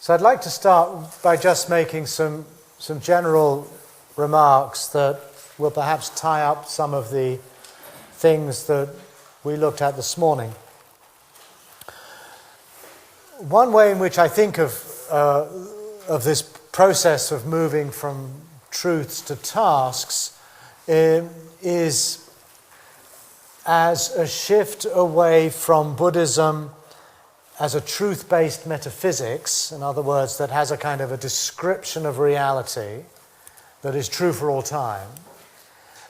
So I'd like to start by just making some general remarks that will perhaps tie up some of the things that we looked at this morning. One way in which I think of this process of moving from truths to tasks is as a shift away from Buddhism as a truth-based metaphysics, in other words, that has a kind of a description of reality that is true for all time,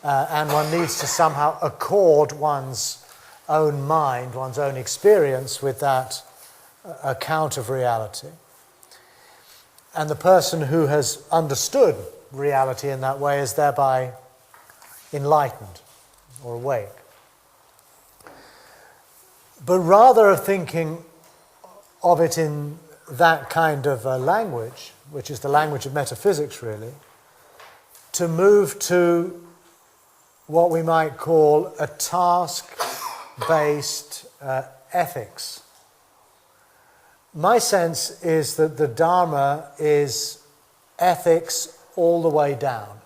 and one needs to somehow accord one's own mind, one's own experience with that account of reality. And the person who has understood reality in that way is thereby enlightened or awake. But rather of thinking of it in that kind of language, which is the language of metaphysics really, to move to what we might call a task-based ethics. My sense is that the Dharma is ethics all the way down.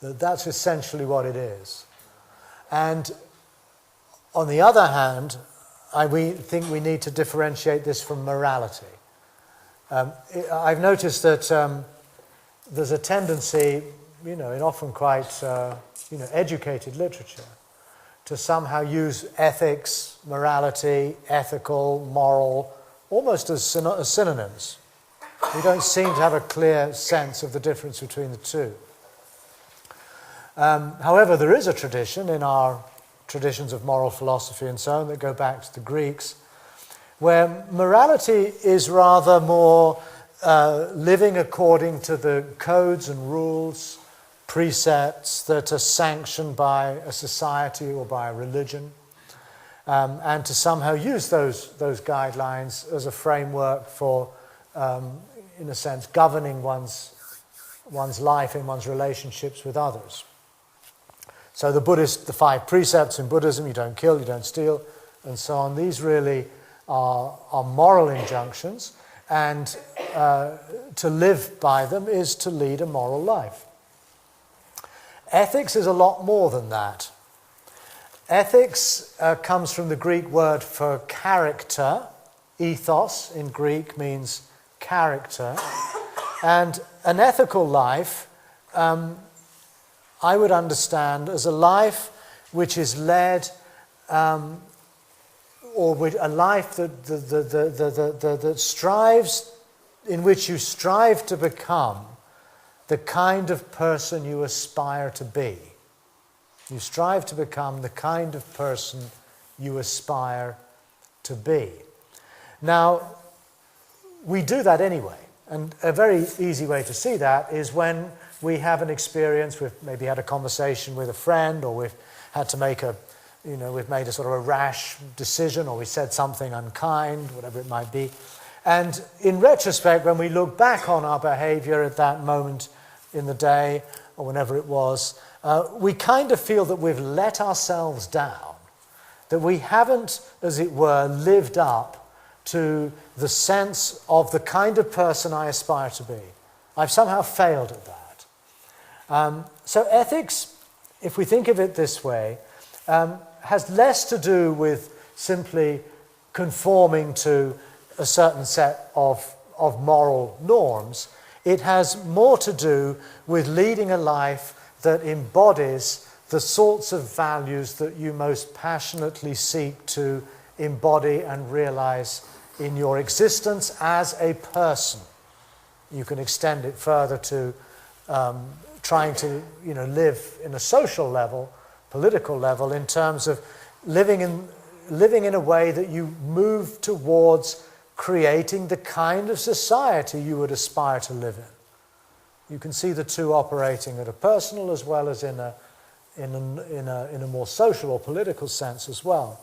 That's essentially what it is. And on the other hand, we think we need to differentiate this from morality. I've noticed that there's a tendency, in often quite educated literature, to somehow use ethics, morality, ethical, moral, almost as synonyms. We don't seem to have a clear sense of the difference between the two. However, there is a tradition in our traditions of moral philosophy and so on that go back to the Greeks, where morality is rather more living according to the codes and rules, precepts that are sanctioned by a society or by a religion, and to somehow use those guidelines as a framework for, in a sense, governing one's life and one's relationships with others. So the 5 precepts in Buddhism, you don't kill, you don't steal, and so on, these really are moral injunctions, and to live by them is to lead a moral life. Ethics is a lot more than that. Ethics comes from the Greek word for character. Ethos in Greek means character. And an ethical life I would understand as a life which is led, or a life that strives, in which you strive to become the kind of person you aspire to be. You strive to become the kind of person you aspire to be. Now, we do that anyway, and a very easy way to see that is when we have an experience, we've maybe had a conversation with a friend, or we've had to make we've made a sort of a rash decision, or we said something unkind, whatever it might be. And in retrospect, when we look back on our behavior at that moment in the day, or whenever it was, we kind of feel that we've let ourselves down, that we haven't, as it were, lived up to the sense of the kind of person I aspire to be. I've somehow failed at that. So ethics, if we think of it this way, has less to do with simply conforming to a certain set of moral norms. It has more to do with leading a life that embodies the sorts of values that you most passionately seek to embody and realize in your existence as a person. You can extend it further to trying to live in a social level, political level, in terms of living in a way that you move towards creating the kind of society you would aspire to live in. You can see the two operating at a personal as well as in a more social or political sense as well.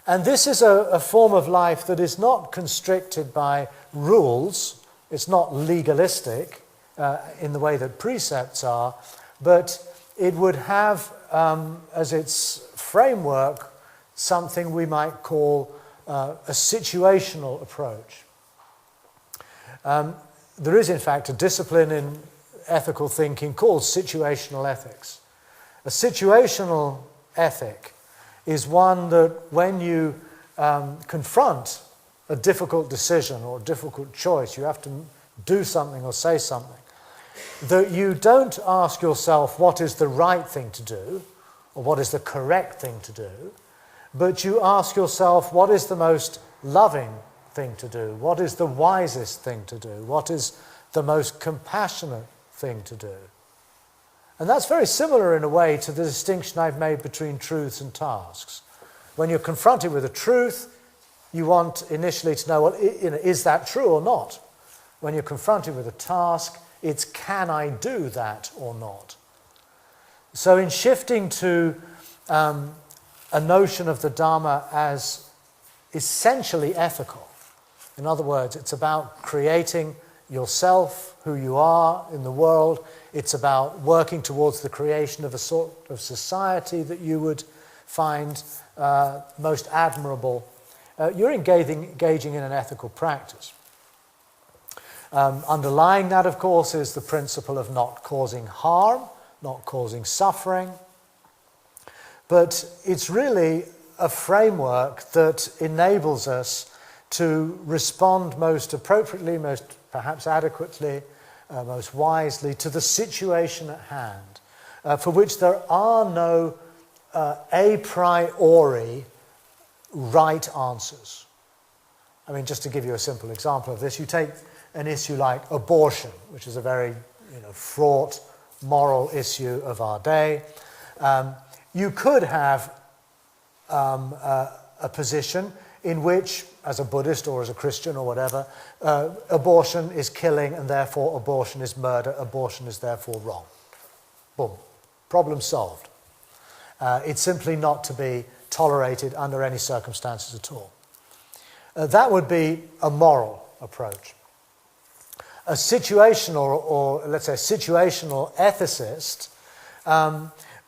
And this is a form of life that is not constricted by rules. It's not legalistic in the way that precepts are, but it would have as its framework something we might call a situational approach. There is, in fact, a discipline in ethical thinking called situational ethics. A situational ethic is one that when you confront a difficult decision or a difficult choice, you have to do something or say something, that you don't ask yourself what is the right thing to do or what is the correct thing to do, but you ask yourself what is the most loving thing to do, what is the wisest thing to do, what is the most compassionate thing to do. And that's very similar in a way to the distinction I've made between truths and tasks. When you're confronted with a truth, you want initially to know, well, is that true or not? When you're confronted with a task, it's can I do that or not? So in shifting to a notion of the Dharma as essentially ethical, in other words, it's about creating yourself, who you are in the world. It's about working towards the creation of a sort of society that you would find most admirable. You're engaging in an ethical practice. Underlying that, of course, is the principle of not causing harm, not causing suffering. But it's really a framework that enables us to respond most appropriately, most perhaps adequately, most wisely to the situation at hand, for which there are no a priori right answers. I mean, just to give you a simple example of this, you take an issue like abortion, which is a very fraught moral issue of our day. You could have a position in which, as a Buddhist or as a Christian or whatever, abortion is killing and therefore abortion is murder, abortion is therefore wrong. Boom. Problem solved. It's simply not to be tolerated under any circumstances at all. That would be a moral approach. A situational, or let's say situational ethicist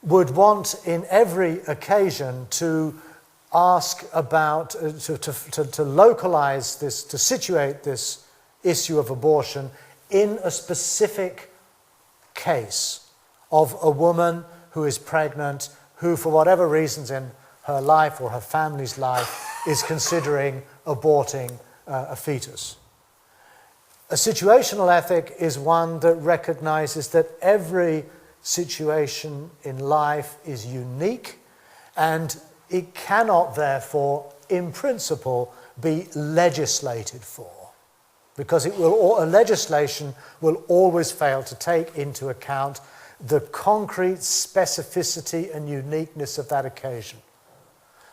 would want in every occasion to ask about, to localize this, to situate this issue of abortion in a specific case of a woman who is pregnant, who for whatever reasons in her life or her family's life is considering aborting a fetus. A situational ethic is one that recognizes that every situation in life is unique and it cannot therefore, in principle, be legislated for, because a legislation will always fail to take into account the concrete specificity and uniqueness of that occasion.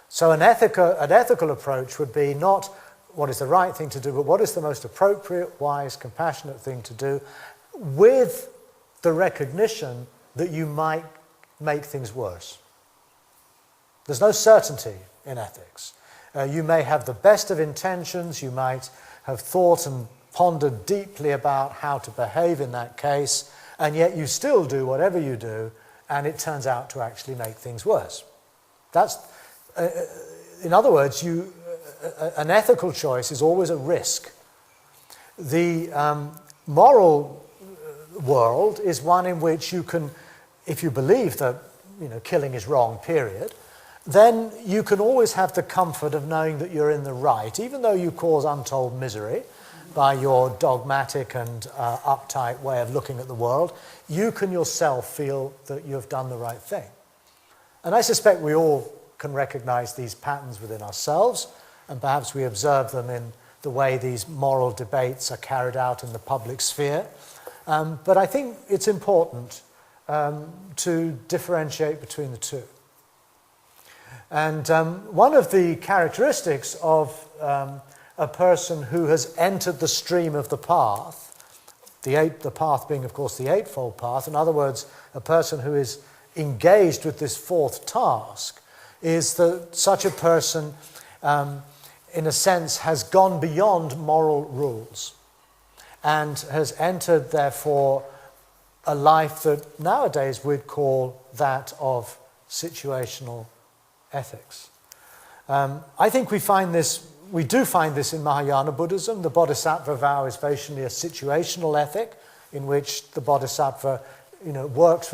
So an ethical approach would be not what is the right thing to do, but what is the most appropriate, wise, compassionate thing to do, with the recognition that you might make things worse. There's no certainty in ethics. You may have the best of intentions, you might have thought and pondered deeply about how to behave in that case, and yet you still do whatever you do, and it turns out to actually make things worse. That's, in other words, an ethical choice is always a risk. The moral world is one in which you can, if you believe that killing is wrong, period, then you can always have the comfort of knowing that you're in the right, even though you cause untold misery by your dogmatic and uptight way of looking at the world. You can yourself feel that you have done the right thing. And I suspect we all can recognize these patterns within ourselves, and perhaps we observe them in the way these moral debates are carried out in the public sphere. But I think it's important to differentiate between the two. And one of the characteristics of a person who has entered the stream of the path, the path being, of course, the Eightfold Path, in other words, a person who is engaged with this fourth task, is that such a person, in a sense, has gone beyond moral rules and has entered, therefore, a life that nowadays we'd call that of situational ethics. I think we find this we do find this in Mahayana Buddhism. The Bodhisattva vow is basically a situational ethic in which the Bodhisattva works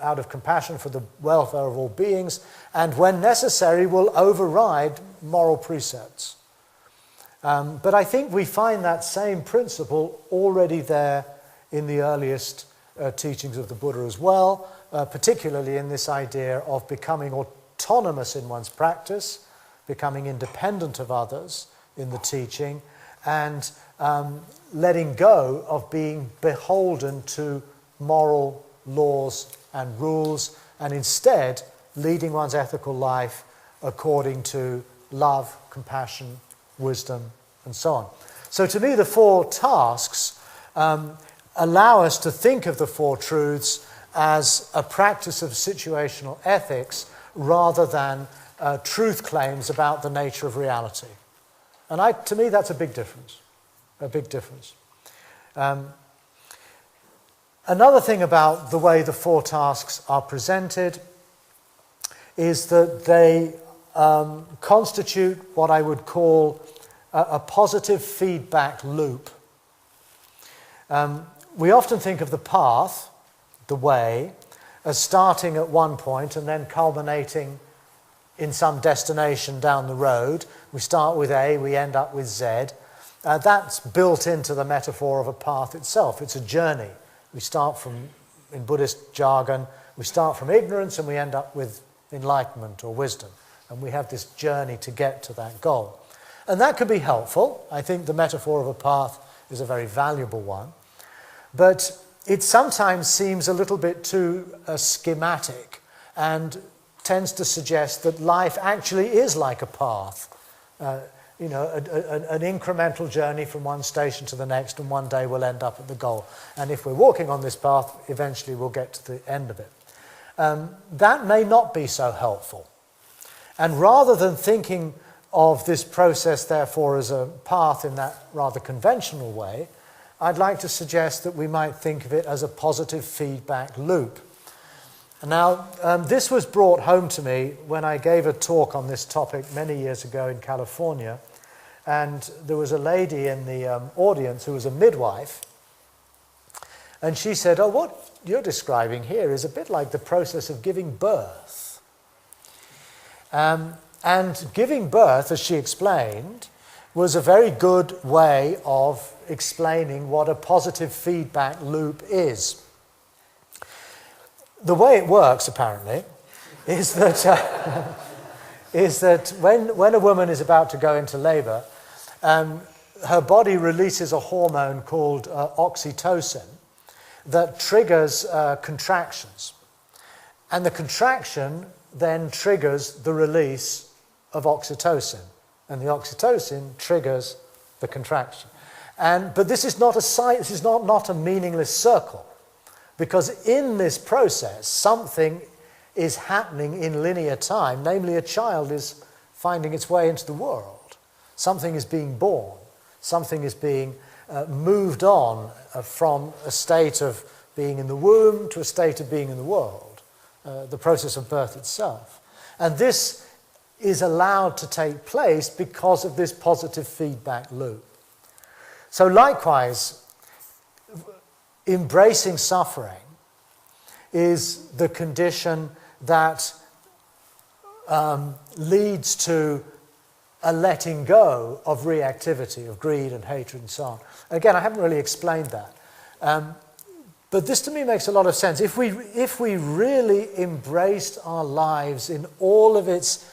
out of compassion for the welfare of all beings, and when necessary will override moral precepts. But I think we find that same principle already there in the earliest teachings of the Buddha as well, particularly in this idea of becoming autonomous in one's practice, becoming independent of others in the teaching, and letting go of being beholden to moral laws and rules, and instead leading one's ethical life according to love, compassion, wisdom, and so on. So to me, the four tasks allow us to think of the Four Truths as a practice of situational ethics rather than truth claims about the nature of reality. And to me, that's a big difference. A big difference. Another thing about the way the four tasks are presented is that they constitute what I would call a positive feedback loop. We often think of the path, the way, as starting at one point and then culminating in some destination down the road. We start with A, we end up with Z. That's built into the metaphor of a path itself. It's a journey. We start from, in Buddhist jargon, we start from ignorance and we end up with enlightenment or wisdom. And we have this journey to get to that goal. And that could be helpful. I think the metaphor of a path is a very valuable one. But it sometimes seems a little bit too schematic and tends to suggest that life actually is like a path. An incremental journey from one station to the next, and one day we'll end up at the goal. And if we're walking on this path, eventually we'll get to the end of it. That may not be so helpful. And rather than thinking of this process, therefore, as a path in that rather conventional way, I'd like to suggest that we might think of it as a positive feedback loop. Now, this was brought home to me when I gave a talk on this topic many years ago in California, and there was a lady in the audience who was a midwife, and she said, "Oh, what you're describing here is a bit like the process of giving birth." And giving birth, as she explained, was a very good way of explaining what a positive feedback loop is. The way it works, apparently, is that when a woman is about to go into labour, her body releases a hormone called oxytocin that triggers contractions. And the contraction then triggers the release of oxytocin. And the oxytocin triggers the contraction. But this is not a meaningless circle. Because in this process, something is happening in linear time, namely a child is finding its way into the world. Something is being born. Something is being moved on from a state of being in the womb to a state of being in the world, the process of birth itself. And this is allowed to take place because of this positive feedback loop. So likewise, embracing suffering is the condition that leads to a letting go of reactivity, of greed and hatred and so on. Again, I haven't really explained that. But this to me makes a lot of sense. If we really embraced our lives in all of its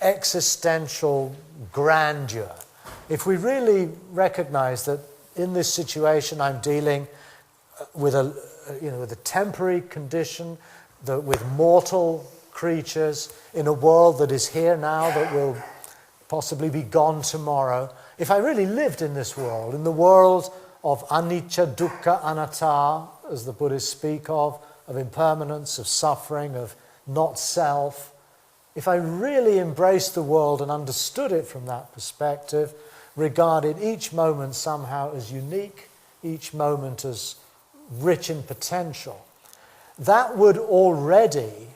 existential grandeur, if we really recognize that in this situation I'm dealing with a temporary condition, with mortal creatures in a world that is here now, that will possibly be gone tomorrow. If I really lived in this world, in the world of anicca, dukkha, anatta, as the Buddhists speak of impermanence, of suffering, of not self, if I really embraced the world and understood it from that perspective, regarded each moment somehow as unique, each moment as rich in potential, that would already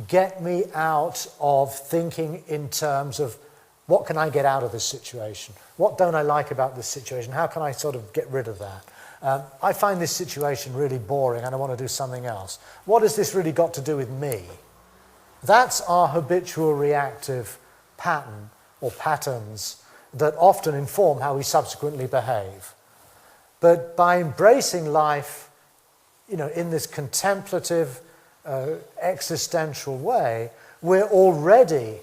get me out of thinking in terms of What can I get out of this situation? What don't I like about this situation? How can I sort of get rid of that? I find this situation really boring and I want to do something else. What has this really got to do with me? That's our habitual reactive pattern or patterns that often inform how we subsequently behave. But by embracing life, in this contemplative, existential way, we're already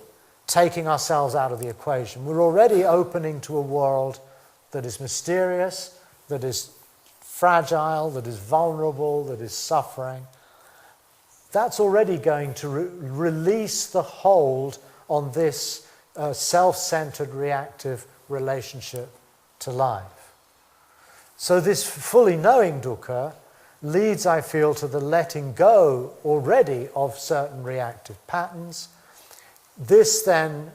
taking ourselves out of the equation. We're already opening to a world that is mysterious, that is fragile, that is vulnerable, that is suffering. That's already going to release the hold on this self-centered reactive relationship to life. So this fully knowing dukkha leads, I feel, to the letting go already of certain reactive patterns. This then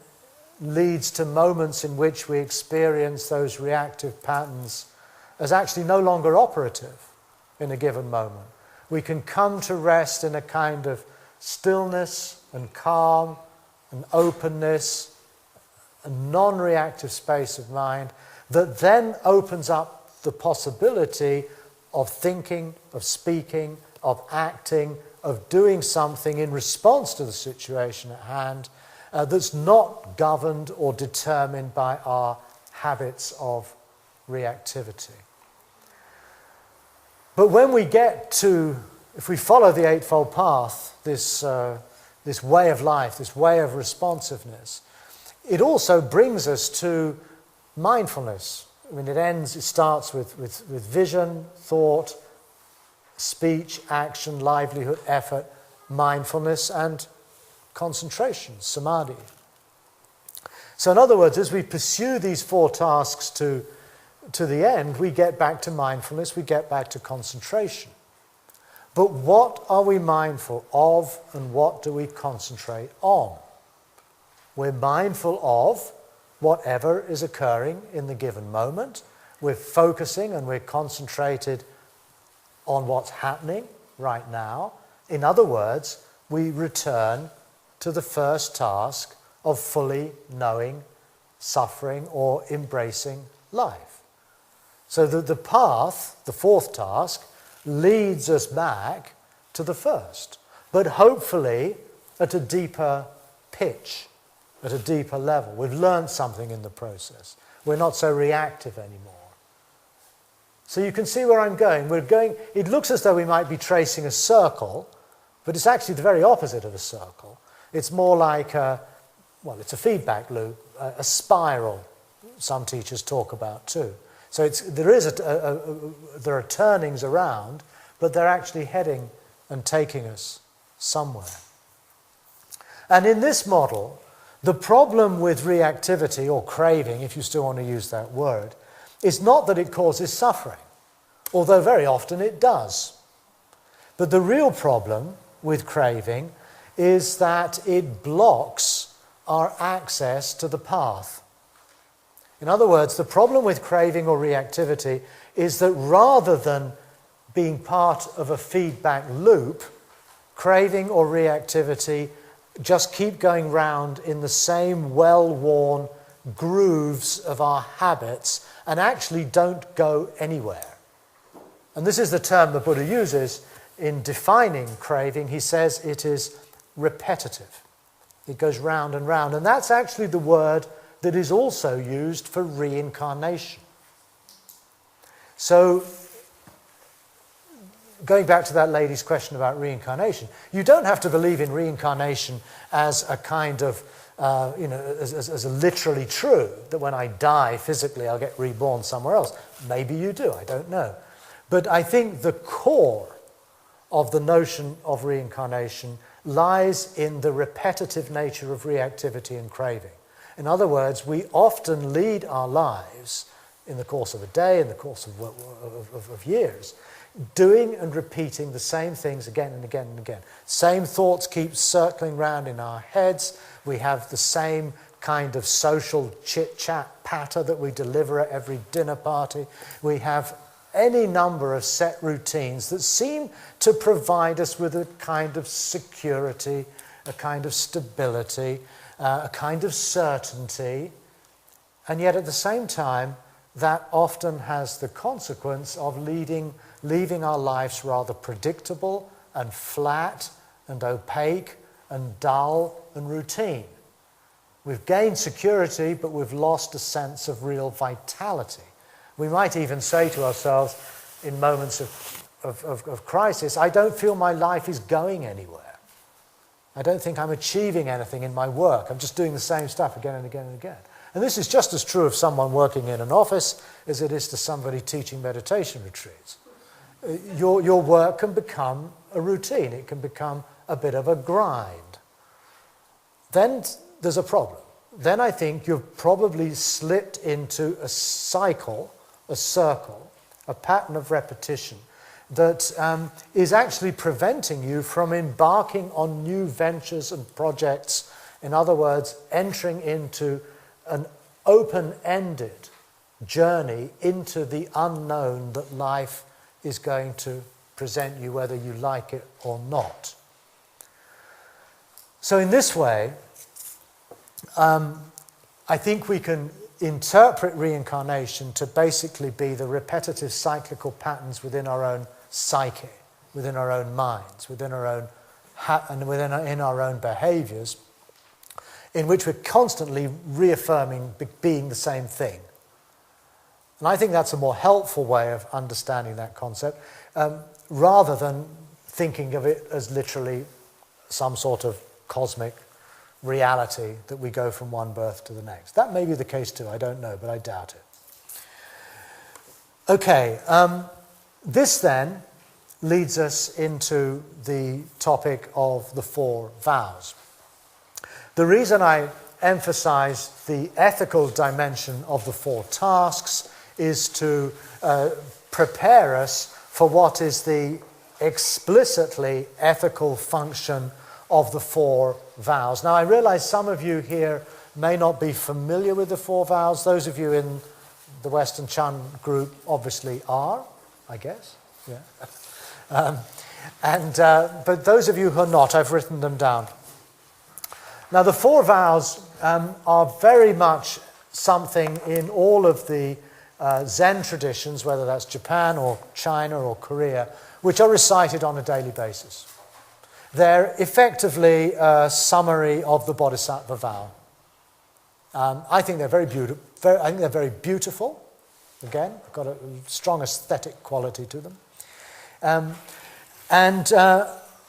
leads to moments in which we experience those reactive patterns as actually no longer operative in a given moment. We can come to rest in a kind of stillness and calm and openness, a non-reactive space of mind that then opens up the possibility of thinking, of speaking, of acting, of doing something in response to the situation at hand that's not governed or determined by our habits of reactivity. But when we get to, if we follow the Eightfold Path, this way of life, this way of responsiveness, it also brings us to mindfulness. I mean, it starts with vision, thought, speech, action, livelihood, effort, mindfulness, and concentration, samadhi. So in other words, as we pursue these four tasks to the end, we get back to mindfulness, we get back to concentration. But what are we mindful of and what do we concentrate on? We're mindful of whatever is occurring in the given moment. We're focusing and we're concentrated on what's happening right now. In other words, we return to the first task of fully knowing, suffering, or embracing life. So that the path, the fourth task, leads us back to the first, but hopefully at a deeper pitch, at a deeper level. We've learned something in the process. We're not so reactive anymore. So you can see where I'm going. It looks as though we might be tracing a circle, but it's actually the very opposite of a circle. It's more like it's a feedback loop, a spiral, some teachers talk about too. So there are turnings around, but they're actually heading and taking us somewhere. And in this model, the problem with reactivity or craving, if you still want to use that word, is not that it causes suffering, although very often it does. But the real problem with craving is that it blocks our access to the path. In other words, the problem with craving or reactivity is that rather than being part of a feedback loop, craving or reactivity just keep going round in the same well-worn grooves of our habits and actually don't go anywhere. And this is the term the Buddha uses in defining craving. He says it is repetitive. It goes round and round. And that's actually the word that is also used for reincarnation. So, going back to that lady's question about reincarnation, you don't have to believe in reincarnation as a kind of, as a literally true, that when I die physically I'll get reborn somewhere else. Maybe you do, I don't know. But I think the core of the notion of reincarnation lies in the repetitive nature of reactivity and craving. In other words, we often lead our lives in the course of a day, in the course of years, doing and repeating the same things again and again and again. Same thoughts keep circling round in our heads. We have the same kind of social chit-chat patter that we deliver at every dinner party. We have any number of set routines that seem to provide us with a kind of security, a kind of stability, a kind of certainty, And yet at the same time, that often has the consequence of leaving our lives rather predictable and flat and opaque and dull and routine. We've gained security, but we've lost a sense of real vitality. We might even say to ourselves in moments of crisis, I don't feel my life is going anywhere. I don't think I'm achieving anything in my work. I'm just doing the same stuff again and again and again. And this is just as true of someone working in an office as it is to somebody teaching meditation retreats. Your work can become a routine. It can become a bit of a grind. Then there's a problem. Then I think you've probably slipped into a cycle, a circle, a pattern of repetition that is actually preventing you from embarking on new ventures and projects. In other words, entering into an open-ended journey into the unknown that life is going to present you, whether you like it or not. So in this way, I think we can interpret reincarnation to basically be the repetitive cyclical patterns within our own psyche, within our own minds, within our own in our own behaviours, in which we're constantly reaffirming being the same thing. And I think that's a more helpful way of understanding that concept, rather than thinking of it as literally some sort of cosmic reality that we go from one birth to the next. That may be the case too, I don't know, but I doubt it. Okay, this then leads us into the topic of the Four Vows. The reason I emphasize the ethical dimension of the four tasks is to prepare us for what is the explicitly ethical function of the Four Vows. Now, I realize some of you here may not be familiar with the Four Vows. Those of you in the Western Chan group obviously are, I guess. Yeah. But those of you who are not, I've written them down. Now, the Four Vows are very much something in all of the Zen traditions, whether that's Japan or China or Korea, which are recited on a daily basis. They're effectively a summary of the Bodhisattva vow. I think they're very beautiful. Again, got a strong aesthetic quality to them.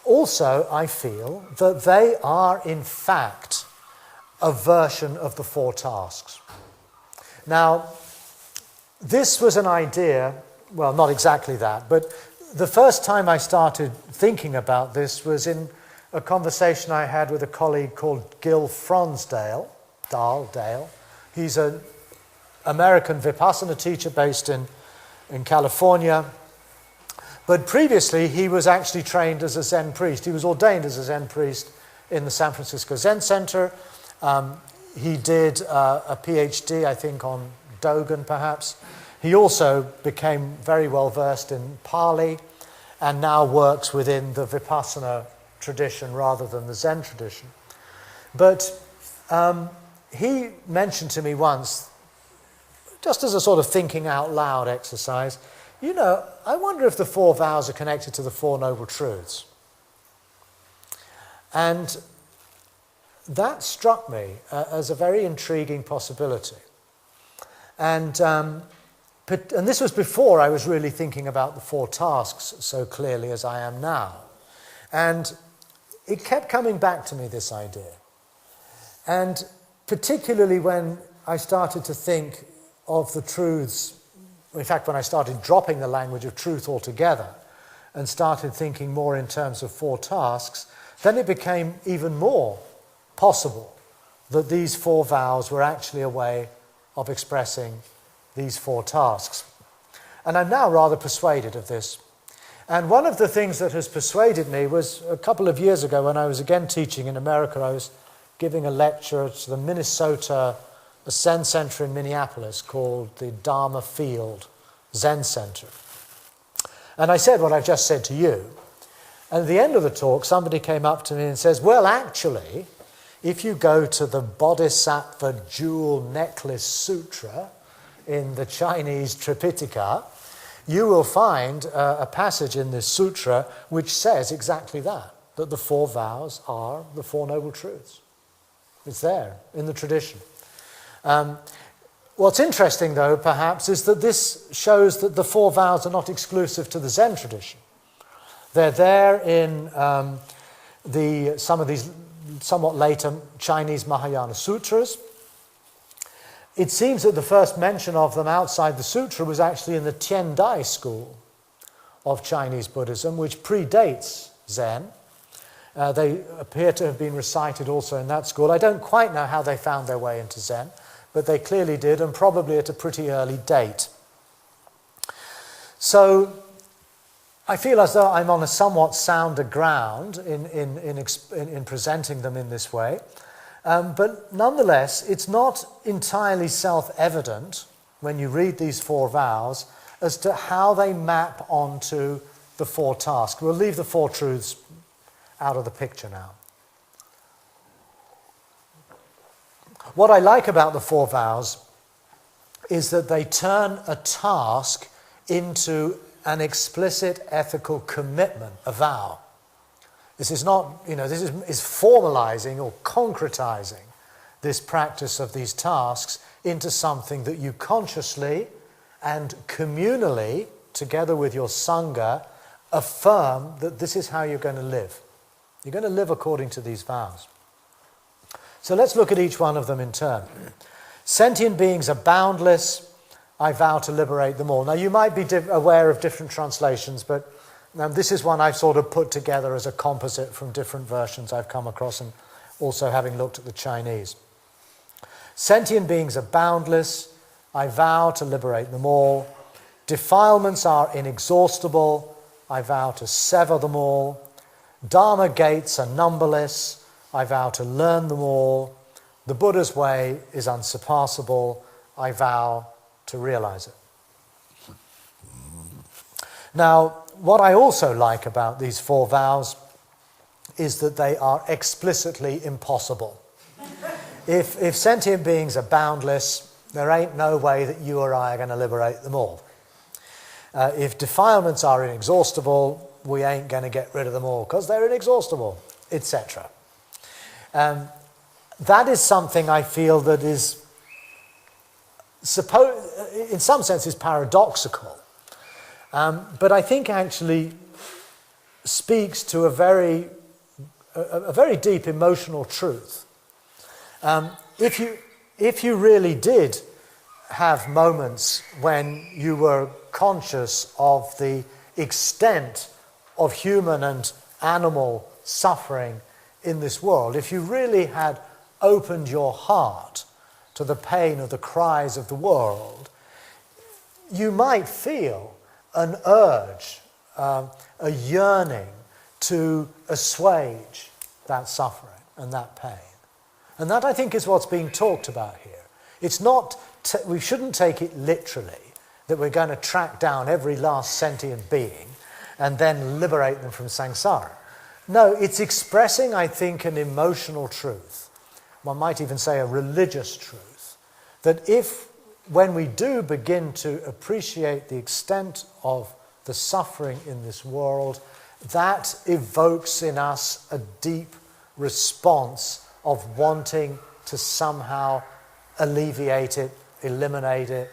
Also, I feel that they are, in fact, a version of the four tasks. Now, this was an idea, well, not exactly that, but the first time I started thinking about this was in a conversation I had with a colleague called Gil Fronsdale. He's an American Vipassana teacher based in California. But previously, he was actually trained as a Zen priest. He was ordained as a Zen priest in the San Francisco Zen Center. He did a PhD, I think, on Dogen, perhaps. He also became very well versed in Pali and now works within the Vipassana tradition rather than the Zen tradition. But he mentioned to me once, just as a sort of thinking out loud exercise, you know, I wonder if the Four Vows are connected to the Four Noble Truths. And that struck me as a very intriguing possibility. And this was before I was really thinking about the four tasks so clearly as I am now. And it kept coming back to me, this idea. And particularly when I started to think of the truths, in fact, when I started dropping the language of truth altogether and started thinking more in terms of four tasks, then it became even more possible that these four vows were actually a way of expressing these four tasks. And I'm now rather persuaded of this. And one of the things that has persuaded me was a couple of years ago when I was again teaching in America. I was giving a lecture to the Minnesota Zen Center in Minneapolis called the Dharma Field Zen Center. And I said what I've just said to you. And at the end of the talk, somebody came up to me and says, well, actually, if you go to the Bodhisattva Jewel Necklace Sutra in the Chinese Tripitaka, you will find a passage in this sutra which says exactly that the four vows are the Four Noble Truths. It's there in the tradition. What's interesting, though, perhaps, is that this shows that the four vows are not exclusive to the Zen tradition. They're there in some of these somewhat later Chinese Mahayana sutras. It seems that the first mention of them outside the sutra was actually in the Tiandai school of Chinese Buddhism, which predates Zen. They appear to have been recited also in that school. I don't quite know how they found their way into Zen, but they clearly did, and probably at a pretty early date. So I feel as though I'm on a somewhat sounder ground in presenting them in this way. But nonetheless, it's not entirely self-evident when you read these four vows as to how they map onto the four tasks. We'll leave the four truths out of the picture now. What I like about the four vows is that they turn a task into an explicit ethical commitment, a vow. This is not, this is formalizing or concretizing this practice of these tasks into something that you consciously and communally, together with your sangha, affirm that this is how you're going to live. You're going to live according to these vows. So let's look at each one of them in turn. Sentient beings are boundless. I vow to liberate them all. Now, you might be aware of different translations, but this is one I've sort of put together as a composite from different versions I've come across, and also having looked at the Chinese. Sentient beings are boundless. I vow to liberate them all. Defilements are inexhaustible. I vow to sever them all. Dharma gates are numberless. I vow to learn them all. The Buddha's way is unsurpassable. I vow to realize it. Now, what I also like about these four vows is that they are explicitly impossible. If sentient beings are boundless, there ain't no way that you or I are going to liberate them all. If defilements are inexhaustible, we ain't going to get rid of them all because they're inexhaustible, etc. That is something I feel that is, in some sense, is paradoxical. But I think actually speaks to a very deep emotional truth. If you really did have moments when you were conscious of the extent of human and animal suffering in this world, if you really had opened your heart to the pain of the cries of the world, you might feel an urge, a yearning to assuage that suffering and that pain. And that, I think, is what's being talked about here. It's not, we shouldn't take it literally that we're going to track down every last sentient being and then liberate them from samsara. No, it's expressing, I think, an emotional truth. One might even say a religious truth. That when we do begin to appreciate the extent of the suffering in this world, that evokes in us a deep response of wanting to somehow alleviate it, eliminate it,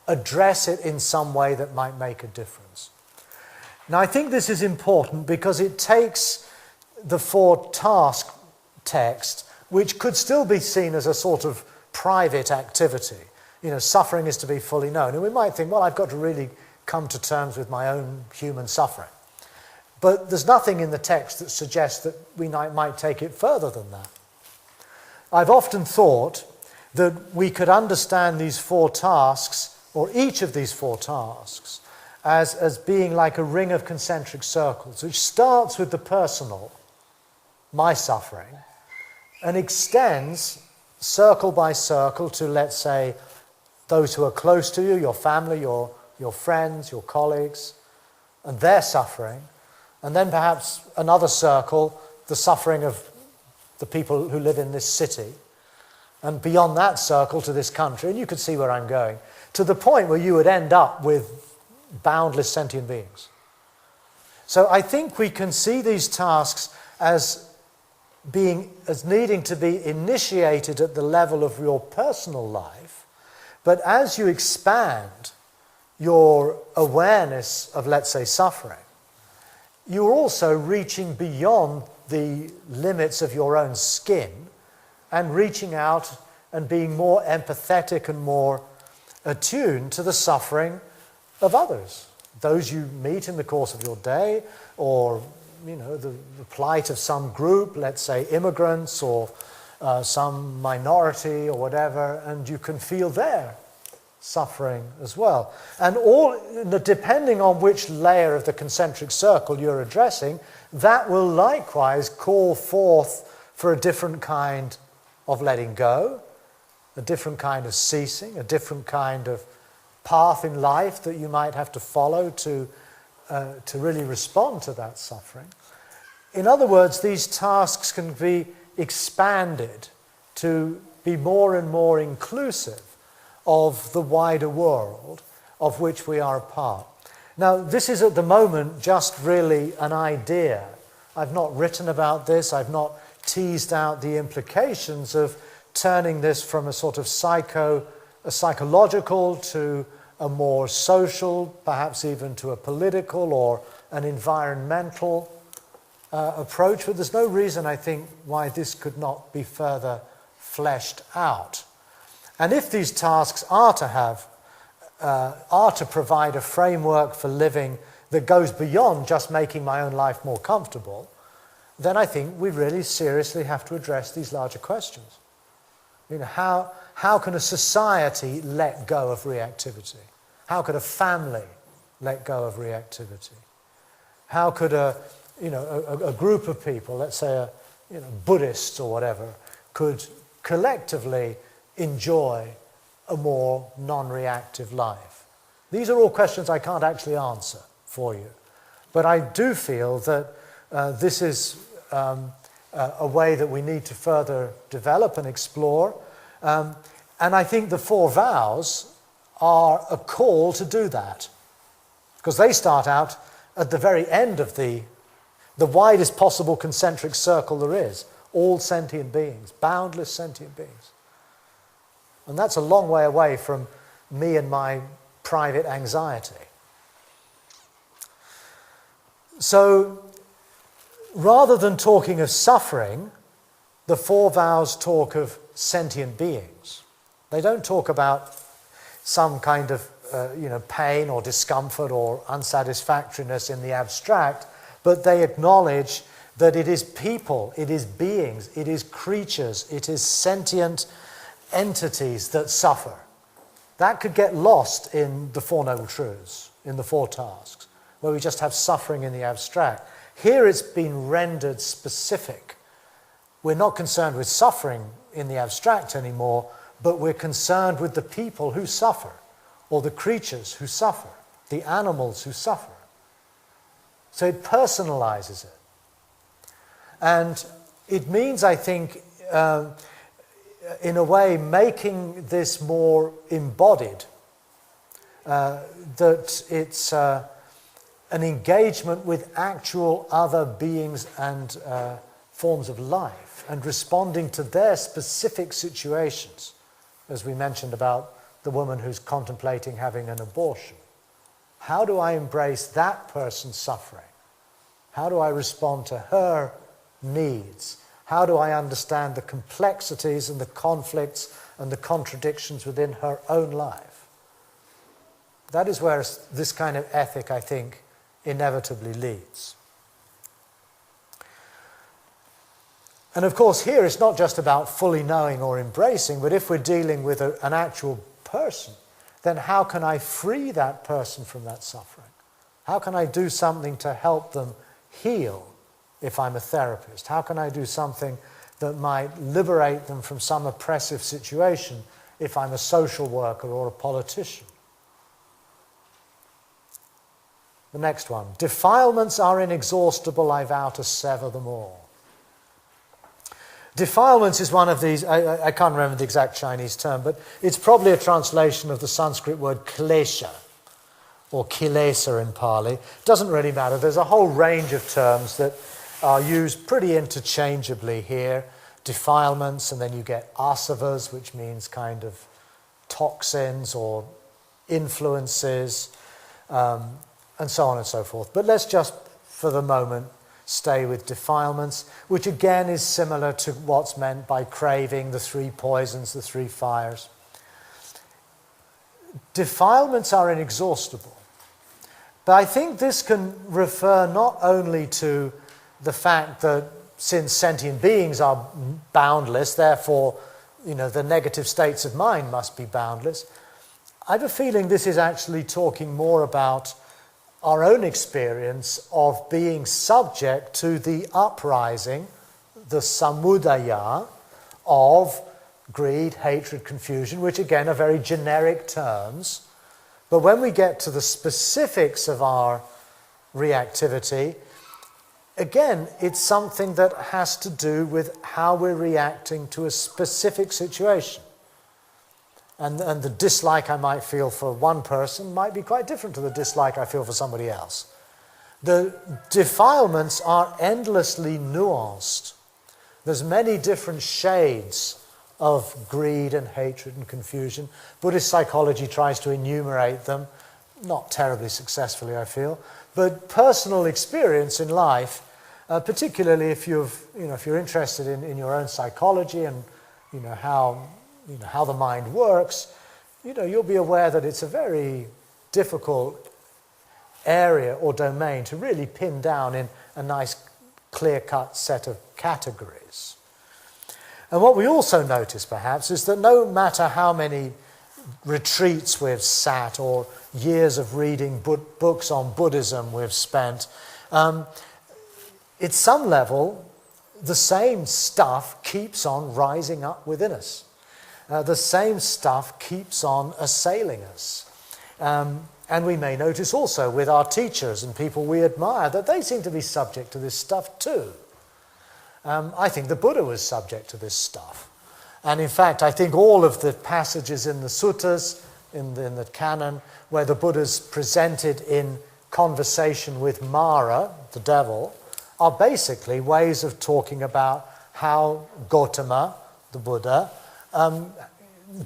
address it in some way that might make a difference. Now, I think this is important because it takes the four task text, which could still be seen as a sort of private activity. Suffering is to be fully known. And we might think, well, I've got to really come to terms with my own human suffering. But there's nothing in the text that suggests that we might take it further than that. I've often thought that we could understand these four tasks, or each of these four tasks, as being like a ring of concentric circles, which starts with the personal, my suffering, and extends circle by circle to, let's say, those who are close to you, your family, your friends, your colleagues, and their suffering, and then perhaps another circle, the suffering of the people who live in this city, and beyond that circle to this country, and you could see where I'm going, to the point where you would end up with boundless sentient beings. So I think we can see these tasks as needing to be initiated at the level of your personal life, but as you expand your awareness of, let's say, suffering, you're also reaching beyond the limits of your own skin and reaching out and being more empathetic and more attuned to the suffering of others, those you meet in the course of your day, or the plight of some group, let's say immigrants or some minority or whatever, and you can feel their suffering as well. And all, depending on which layer of the concentric circle you're addressing, that will likewise call forth for a different kind of letting go, a different kind of ceasing, a different kind of path in life that you might have to follow to really respond to that suffering. In other words, these tasks can be expanded to be more and more inclusive of the wider world of which we are a part. Now, this is at the moment just really an idea. I've not written about this. I've not teased out the implications of turning this from a sort of psychological to a more social, perhaps even to a political or an environmental approach. But there's no reason, I think, why this could not be further fleshed out. And if these tasks are to provide a framework for living that goes beyond just making my own life more comfortable, then I think we really seriously have to address these larger questions. How can a society let go of reactivity? How could a family let go of reactivity? How could a group of people, let's say Buddhists or whatever, could collectively enjoy a more non-reactive life? These are all questions I can't actually answer for you. But I do feel that this is a way that we need to further develop and explore. And I think the Four Vows are a call to do that, because they start out at the very end of the widest possible concentric circle there is, all sentient beings, boundless sentient beings. And that's a long way away from me and my private anxiety. So, rather than talking of suffering, the Four Vows talk of sentient beings. They don't talk about some kind of pain or discomfort or unsatisfactoriness in the abstract, but they acknowledge that it is people, it is beings, it is creatures, it is sentient entities that suffer. That could get lost in the Four Noble Truths, in the Four Tasks, where we just have suffering in the abstract. Here it's been rendered specific. We're not concerned with suffering in the abstract anymore, but we're concerned with the people who suffer, or the creatures who suffer, the animals who suffer. So it personalizes it. And it means, I think, in a way, making this more embodied, that it's an engagement with actual other beings and forms of life, and responding to their specific situations, as we mentioned about the woman who's contemplating having an abortion. How do I embrace that person's suffering? How do I respond to her needs? How do I understand the complexities and the conflicts and the contradictions within her own life? That is where this kind of ethic, I think, inevitably leads. And of course, here it's not just about fully knowing or embracing, but if we're dealing with an actual person, then how can I free that person from that suffering? How can I do something to help them heal if I'm a therapist? How can I do something that might liberate them from some oppressive situation if I'm a social worker or a politician? The next one. Defilements are inexhaustible, I vow to sever them all. Defilements is one of these, I can't remember the exact Chinese term, but it's probably a translation of the Sanskrit word klesha, or kilesa in Pali. Doesn't really matter. There's a whole range of terms that are used pretty interchangeably here. Defilements, and then you get asavas, which means kind of toxins or influences, and so on and so forth. But let's just, for the moment, stay with defilements, which again is similar to what's meant by craving, the three poisons, the three fires. Defilements are inexhaustible. But I think this can refer not only to the fact that since sentient beings are boundless, therefore, the negative states of mind must be boundless. I have a feeling this is actually talking more about our own experience of being subject to the uprising, the samudaya of greed, hatred, confusion, which again are very generic terms. But when we get to the specifics of our reactivity, again, it's something that has to do with how we're reacting to a specific situation. And the dislike I might feel for one person might be quite different to the dislike I feel for somebody else. The defilements are endlessly nuanced. There's many different shades of greed and hatred and confusion. Buddhist psychology tries to enumerate them, not terribly successfully, I feel. But personal experience in life, particularly if you're interested in your own psychology and how the mind works, you'll be aware that it's a very difficult area or domain to really pin down in a nice clear-cut set of categories. And what we also notice perhaps is that no matter how many retreats we've sat or years of reading books on Buddhism we've spent, at some level the same stuff keeps on rising up within us. The same stuff keeps on assailing us. And we may notice also with our teachers and people we admire that they seem to be subject to this stuff too. I think the Buddha was subject to this stuff. And in fact, I think all of the passages in the suttas, in the canon, where the Buddha's presented in conversation with Mara, the devil, are basically ways of talking about how Gautama, the Buddha,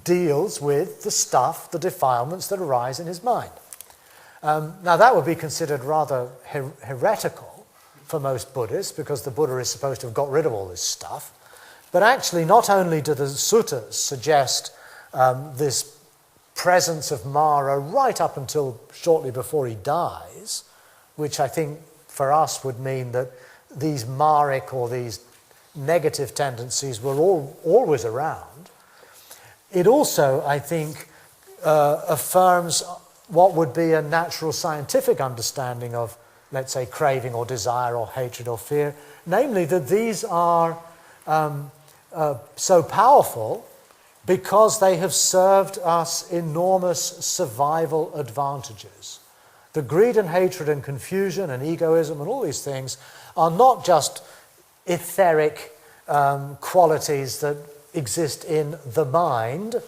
deals with the stuff, the defilements that arise in his mind. Now that would be considered rather heretical for most Buddhists, because the Buddha is supposed to have got rid of all this stuff. But actually, not only do the suttas suggest this presence of Mara right up until shortly before he dies, which I think for us would mean that these Maric or these negative tendencies were always around. It also, I think, affirms what would be a natural scientific understanding of, let's say, craving or desire or hatred or fear, namely that these are so powerful because they have served us enormous survival advantages. The greed and hatred and confusion and egoism and all these things are not just etheric qualities that exist in the mind.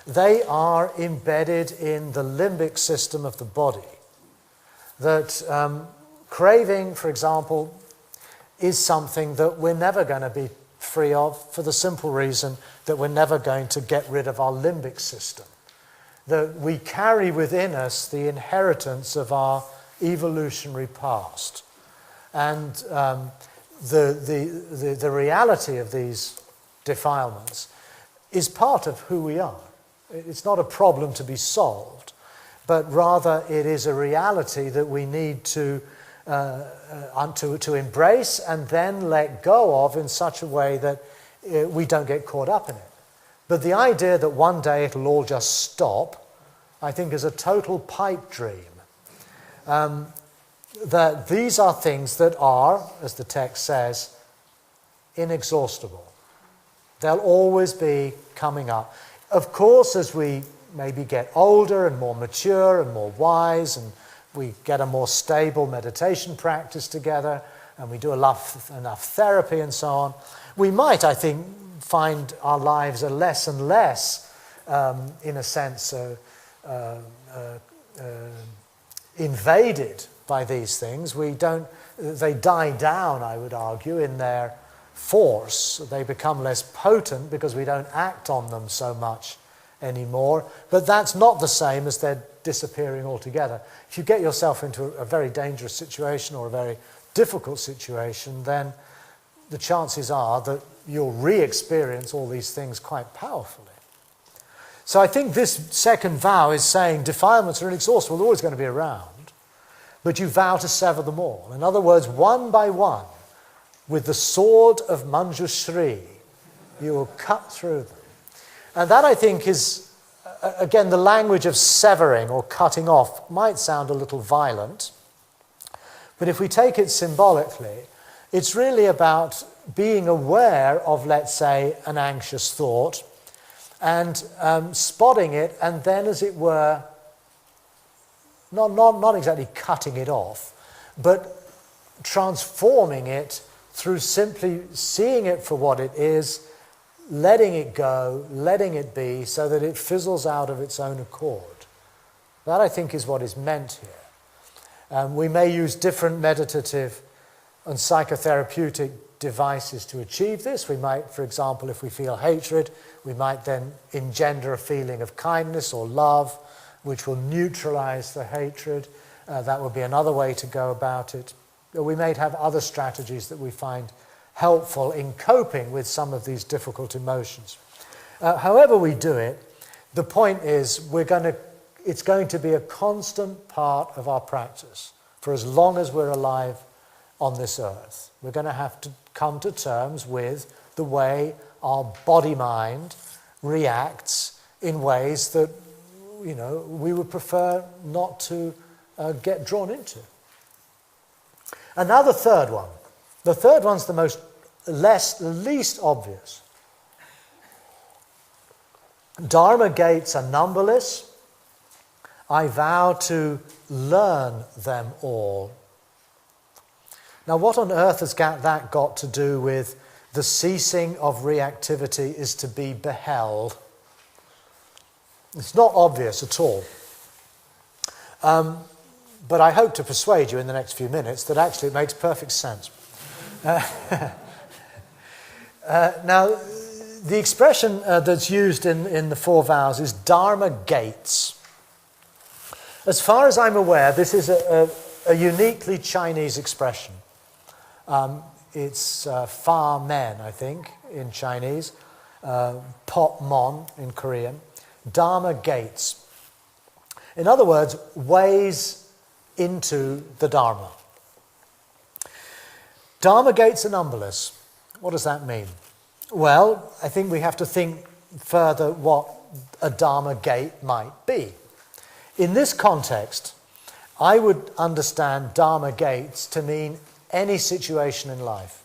They are embedded in the limbic system of the body. That craving, for example, is something that we're never going to be free of for the simple reason that we're never going to get rid of our limbic system. That we carry within us the inheritance of our evolutionary past. And the reality of these defilements is part of who we are. It's not a problem to be solved, but rather it is a reality that we need to embrace and then let go of in such a way that we don't get caught up in it. But the idea that one day it'll all just stop, I think, is a total pipe dream. That these are things that are, as the text says, inexhaustible. They'll always be coming up. Of course, as we maybe get older and more mature and more wise, and we get a more stable meditation practice together, and we do enough therapy and so on, We might, I think, find our lives are less and less, in a sense, invaded by these things. They die down, I would argue, in their force. They become less potent because we don't act on them so much anymore. But that's not the same as they're disappearing altogether. If you get yourself into a very dangerous situation or a very difficult situation, then the chances are that you'll re-experience all these things quite powerfully. So I think this second vow is saying defilements are inexhaustible, they're always going to be around, but you vow to sever them all. In other words, one by one, with the sword of Manjushri, you will cut through them. And that, I think, is, again, the language of severing or cutting off might sound a little violent, but if we take it symbolically, it's really about being aware of, let's say, an anxious thought and spotting it, and then, as it were, not exactly cutting it off, but transforming it through simply seeing it for what it is, letting it go, letting it be, so that it fizzles out of its own accord. That, I think, is what is meant here. We may use different meditative and psychotherapeutic devices to achieve this. We might, for example, if we feel hatred, we might then engender a feeling of kindness or love, which will neutralize the hatred. That would be another way to go about it. We may have other strategies that we find helpful in coping with some of these difficult emotions. However we do it, the point is it's going to be a constant part of our practice for as long as we're alive on this earth. We're going to have to come to terms with the way our body-mind reacts in ways that, we would prefer not to get drawn into. And now the third one. The third one's the least obvious. Dharma gates are numberless. I vow to learn them all. Now, what on earth has that got to do with the ceasing of reactivity is to be beheld? It's not obvious at all. But I hope to persuade you in the next few minutes that actually it makes perfect sense. Now, the expression that's used in the Four Vows is Dharma gates. As far as I'm aware, this is a uniquely Chinese expression. It's Fa Men, I think, in Chinese, Pot Mon in Korean. Dharma gates. In other words, ways into the Dharma. Dharma gates are numberless. What does that mean? Well, I think we have to think further what a Dharma gate might be. In this context, I would understand Dharma gates to mean any situation in life.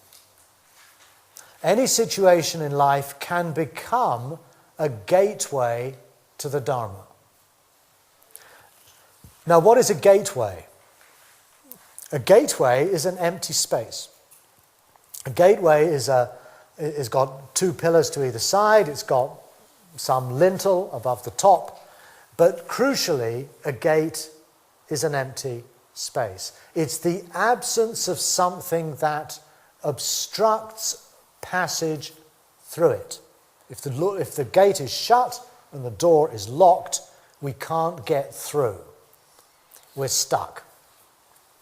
Any situation in life can become a gateway to the Dharma. Now, what is a gateway? A gateway is an empty space. A gateway is got two pillars to either side, it's got some lintel above the top, but crucially, a gate is an empty space. It's the absence of something that obstructs passage through it. If the gate is shut and the door is locked, we can't get through. We're stuck.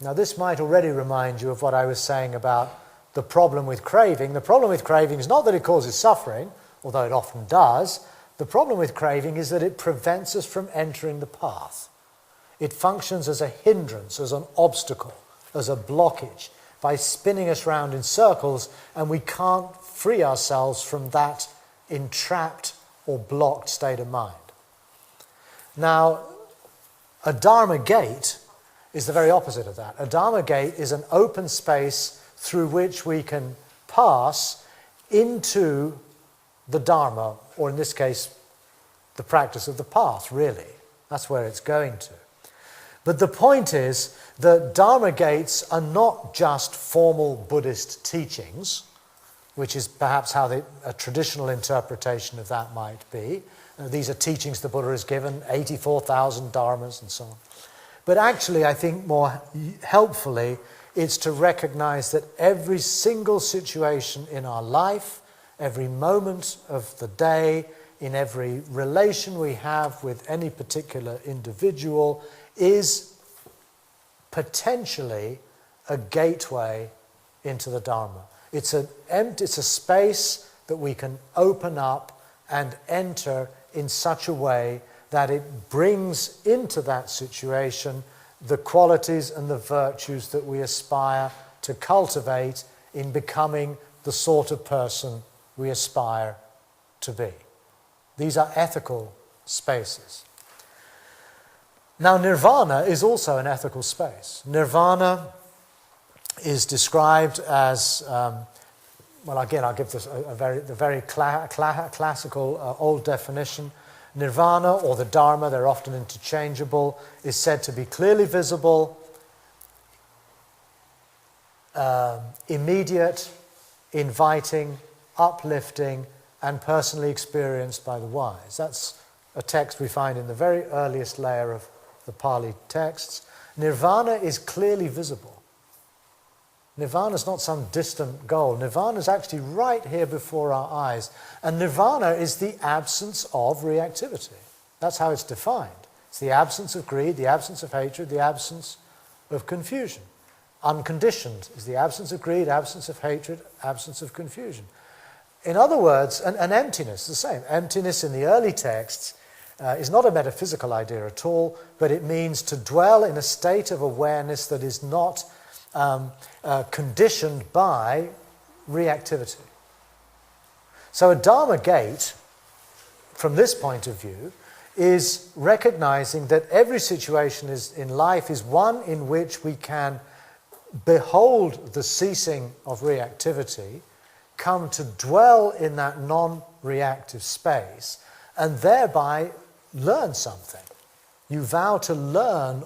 Now, this might already remind you of what I was saying about the problem with craving. The problem with craving is not that it causes suffering, although it often does. The problem with craving is that it prevents us from entering the path. It functions as a hindrance, as an obstacle, as a blockage, by spinning us round in circles, and we can't free ourselves from that entrapped or blocked state of mind. Now, a Dharma gate is the very opposite of that. A Dharma gate is an open space through which we can pass into the Dharma, or in this case, the practice of the path, really. That's where it's going to. But the point is that Dharma gates are not just formal Buddhist teachings. which is perhaps how a traditional interpretation of that might be. These are teachings the Buddha has given, 84,000 dharmas and so on. But actually, I think more helpfully, it's to recognize that every single situation in our life, every moment of the day, in every relation we have with any particular individual, is potentially a gateway into the Dharma. It's a space that we can open up and enter in such a way that it brings into that situation the qualities and the virtues that we aspire to cultivate in becoming the sort of person we aspire to be. These are ethical spaces. Now, nirvana is also an ethical space. Nirvana is described as, well, again, I'll give this the very classical old definition. Nirvana, or the Dharma, they're often interchangeable, is said to be clearly visible, immediate, inviting, uplifting, and personally experienced by the wise. That's a text we find in the very earliest layer of the Pali texts. Nirvana is clearly visible. Nirvana is not some distant goal. Nirvana is actually right here before our eyes. And nirvana is the absence of reactivity. That's how it's defined. It's the absence of greed, the absence of hatred, the absence of confusion. Unconditioned is the absence of greed, absence of hatred, absence of confusion. In other words, an emptiness, the same. Emptiness in the early texts is not a metaphysical idea at all, but it means to dwell in a state of awareness that is not conditioned by reactivity. So a Dharma gate, from this point of view, is recognizing that every situation in life is one in which we can behold the ceasing of reactivity, come to dwell in that non-reactive space, and thereby learn something. You vow to learn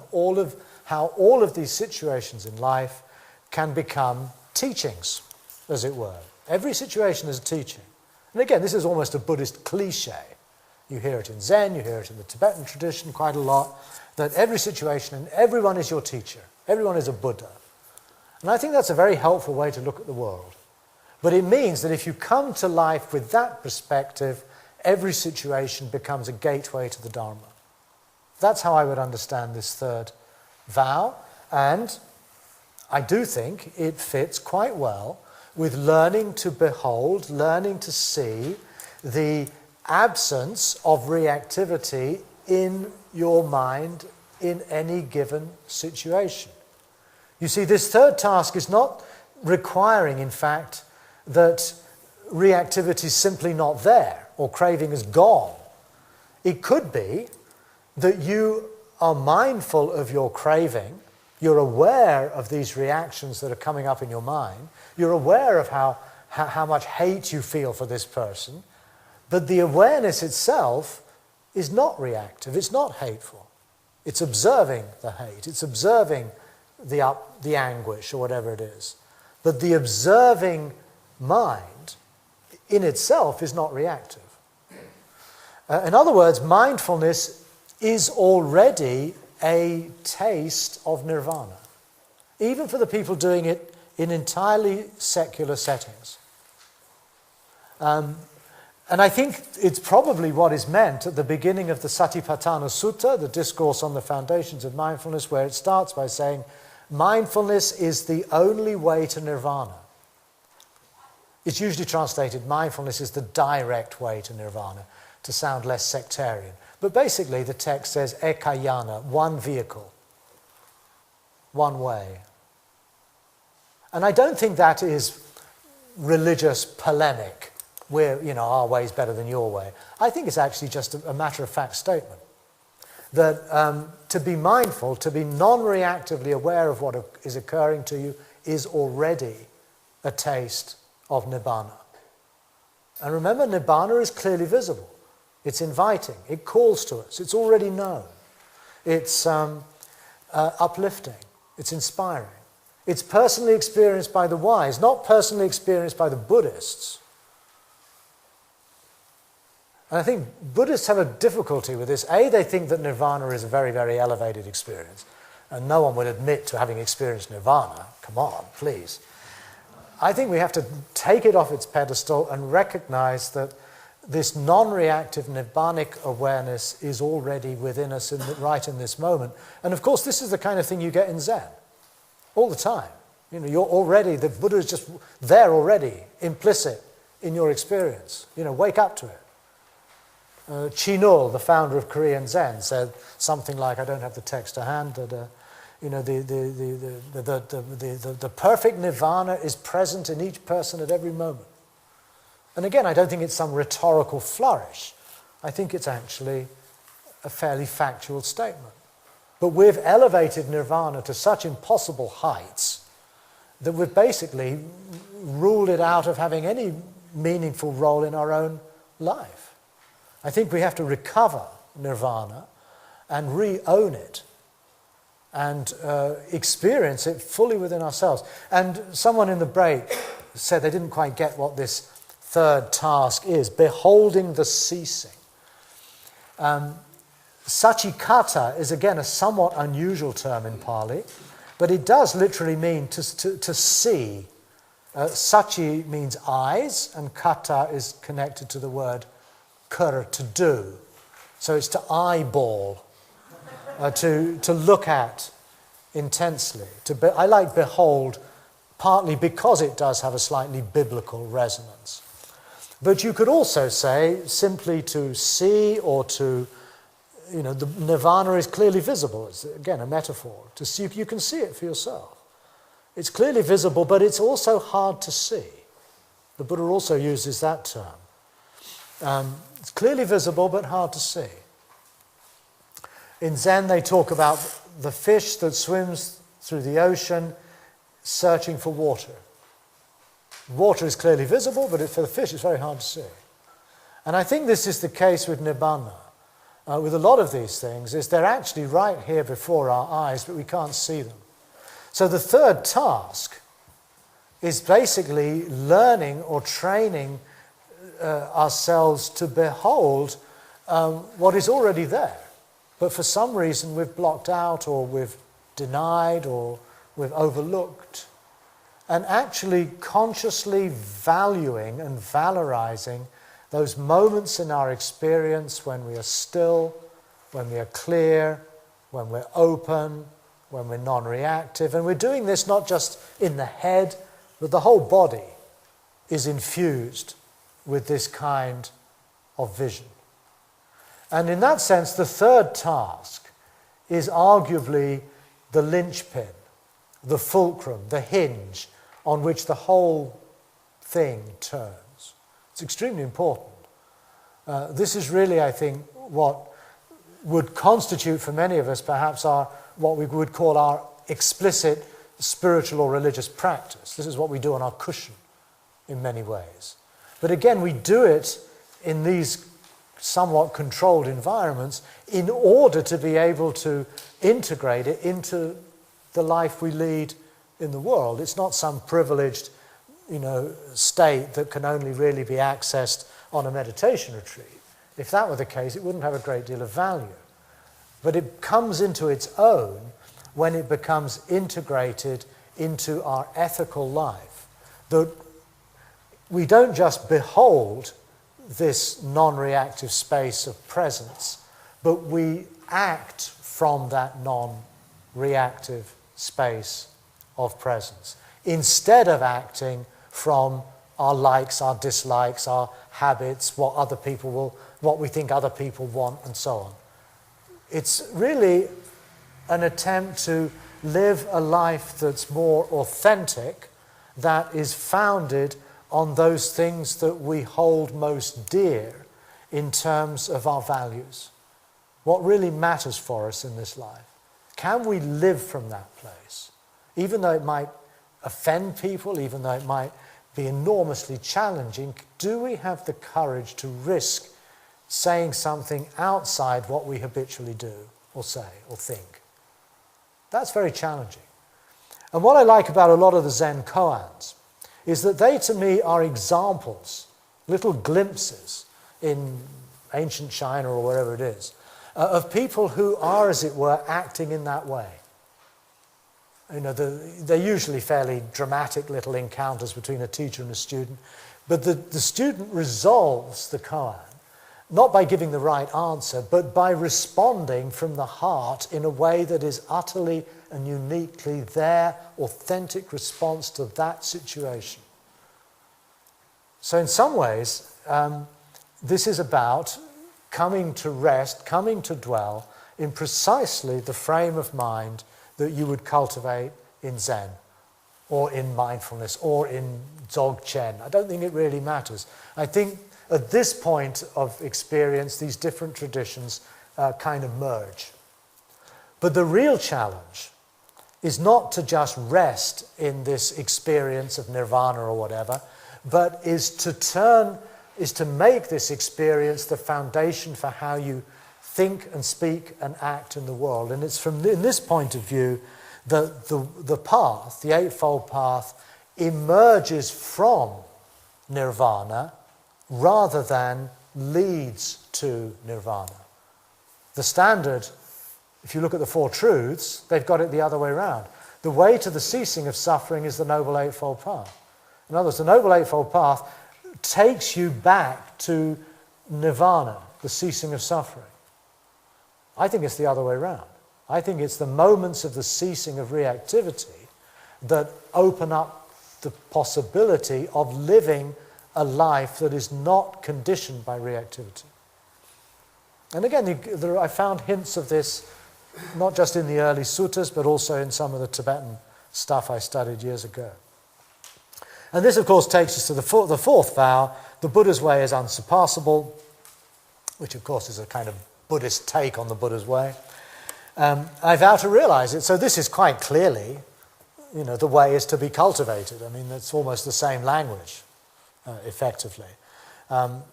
how all of these situations in life can become teachings, as it were. Every situation is a teaching. And again, this is almost a Buddhist cliche. You hear it in Zen, you hear it in the Tibetan tradition quite a lot, that every situation and everyone is your teacher. Everyone is a Buddha. And I think that's a very helpful way to look at the world. But it means that if you come to life with that perspective, every situation becomes a gateway to the Dharma. That's how I would understand this third vow, and I do think it fits quite well with learning to behold, learning to see the absence of reactivity in your mind in any given situation. You see, this third task is not requiring, in fact, that reactivity is simply not there or craving is gone. It could be that you are mindful of your craving, you're aware of these reactions that are coming up in your mind, you're aware of how much hate you feel for this person, but the awareness itself is not reactive, it's not hateful. It's observing the hate, it's observing the anguish or whatever it is. But the observing mind in itself is not reactive. In other words, mindfulness is already a taste of nirvana, even for the people doing it in entirely secular settings. And I think it's probably what is meant at the beginning of the Satipatthana Sutta, the discourse on the foundations of mindfulness, where it starts by saying, mindfulness is the only way to nirvana. It's usually translated, mindfulness is the direct way to nirvana, to sound less sectarian. But basically the text says ekayana, one vehicle, one way. And I don't think that is religious polemic, where, our way is better than your way. I think it's actually just a matter-of-fact statement. That to be mindful, to be non-reactively aware of what is occurring to you is already a taste of nibbana. And remember, nibbana is clearly visible. It's inviting. It calls to us. It's already known. It's uplifting. It's inspiring. It's personally experienced by the wise, not personally experienced by the Buddhists. And I think Buddhists have a difficulty with this. A, they think that nirvana is a very, very elevated experience. And no one would admit to having experienced nirvana. Come on, please. I think we have to take it off its pedestal and recognize that this non-reactive nibbanic awareness is already within us right in this moment. And of course, this is the kind of thing you get in Zen all the time. You know, the Buddha is just there already, implicit in your experience. You know, wake up to it. Chinul, the founder of Korean Zen, said something like, I don't have the text to hand, that you know, the perfect nirvana is present in each person at every moment. And again, I don't think it's some rhetorical flourish. I think it's actually a fairly factual statement. But we've elevated nirvana to such impossible heights that we've basically ruled it out of having any meaningful role in our own life. I think we have to recover nirvana and re-own it and experience it fully within ourselves. And someone in the break said they didn't quite get what this third task is, beholding the ceasing. Satchikata is again a somewhat unusual term in Pali, but it does literally mean to see. Sachi means eyes, and kata is connected to the word kara, to do. So it's to eyeball, to look at intensely. I like behold partly because it does have a slightly biblical resonance. But you could also say simply to see, or to, you know, the nirvana is clearly visible. It's again a metaphor. To see, you can see it for yourself. It's clearly visible, but it's also hard to see. The Buddha also uses that term. It's clearly visible, but hard to see. In Zen, they talk about the fish that swims through the ocean searching for water. Water is clearly visible, but for the fish it's very hard to see. And I think this is the case with Nibbana. With a lot of these things, is they're actually right here before our eyes, but we can't see them. So the third task is basically learning or training ourselves to behold what is already there. But for some reason we've blocked out, or we've denied, or we've overlooked. And actually consciously valuing and valorizing those moments in our experience when we are still, when we are clear, when we're open, when we're non-reactive. And we're doing this not just in the head, but the whole body is infused with this kind of vision. And in that sense, the third task is arguably the linchpin, the fulcrum, the hinge on which the whole thing turns. It's extremely important. This is really, I think, what would constitute for many of us perhaps what we would call our explicit spiritual or religious practice. This is what we do on our cushion in many ways. But again, we do it in these somewhat controlled environments in order to be able to integrate it into the life we lead in the world. It's not some privileged, state that can only really be accessed on a meditation retreat. If that were the case, it wouldn't have a great deal of value. But it comes into its own when it becomes integrated into our ethical life. That we don't just behold this non-reactive space of presence, but we act from that non-reactive space of presence, instead of acting from our likes, our dislikes, our habits, what we think other people want, and so on. It's really an attempt to live a life that's more authentic, that is founded on those things that we hold most dear in terms of our values. What really matters for us in this life. Can we live from that place? Even though it might offend people, even though it might be enormously challenging, do we have the courage to risk saying something outside what we habitually do or say or think? That's very challenging. And what I like about a lot of the Zen koans is that they, to me, are examples, little glimpses in ancient China or wherever it is, of people who are, as it were, acting in that way. You know, they're usually fairly dramatic little encounters between a teacher and a student, but the student resolves the koan, not by giving the right answer, but by responding from the heart in a way that is utterly and uniquely their authentic response to that situation. So in some ways, this is about coming to rest, coming to dwell in precisely the frame of mind that you would cultivate in Zen, or in mindfulness, or in Dzogchen. I don't think it really matters. I think at this point of experience, these different traditions kind of merge. But the real challenge is not to just rest in this experience of nirvana or whatever, but is to make this experience the foundation for how you think and speak and act in the world. And it's from in this point of view that the path, the Eightfold Path, emerges from nirvana rather than leads to nirvana. The standard, if you look at the Four Truths, they've got it the other way around. The way to the ceasing of suffering is the Noble Eightfold Path. In other words, the Noble Eightfold Path takes you back to nirvana, the ceasing of suffering. I think it's the other way around. I think it's the moments of the ceasing of reactivity that open up the possibility of living a life that is not conditioned by reactivity. And again, I found hints of this not just in the early suttas, but also in some of the Tibetan stuff I studied years ago. And this, of course, takes us to the fourth vow. The Buddha's way is unsurpassable, which, of course, is a kind of Buddhist take on the Buddha's way. I vow to realize it. So this is quite clearly, the way is to be cultivated. I mean, it's almost the same language, effectively.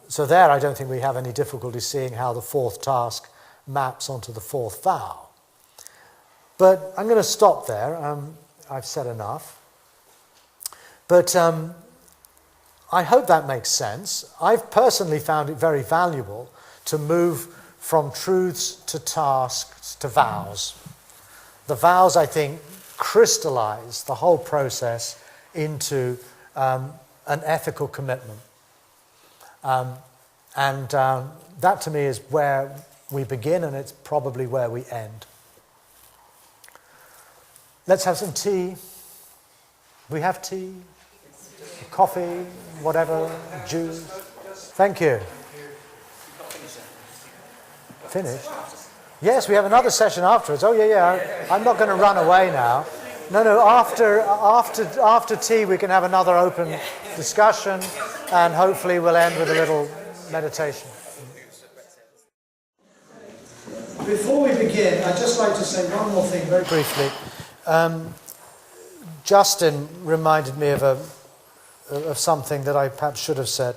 So there, I don't think we have any difficulty seeing how the fourth task maps onto the fourth vow. But I'm going to stop there. I've said enough. But I hope that makes sense. I've personally found it very valuable to move from truths to tasks to vows. The vows, I think, crystallize the whole process into an ethical commitment. And that, to me, is where we begin, and it's probably where we end. Let's have some tea. We have tea, coffee, whatever, juice. Thank you. Finished? Yes, we have another session afterwards. Oh, yeah. I'm not going to run away now. No. After tea, we can have another open discussion, and hopefully we'll end with a little meditation. Before we begin, I'd just like to say one more thing very briefly. Justin reminded me of something that I perhaps should have said.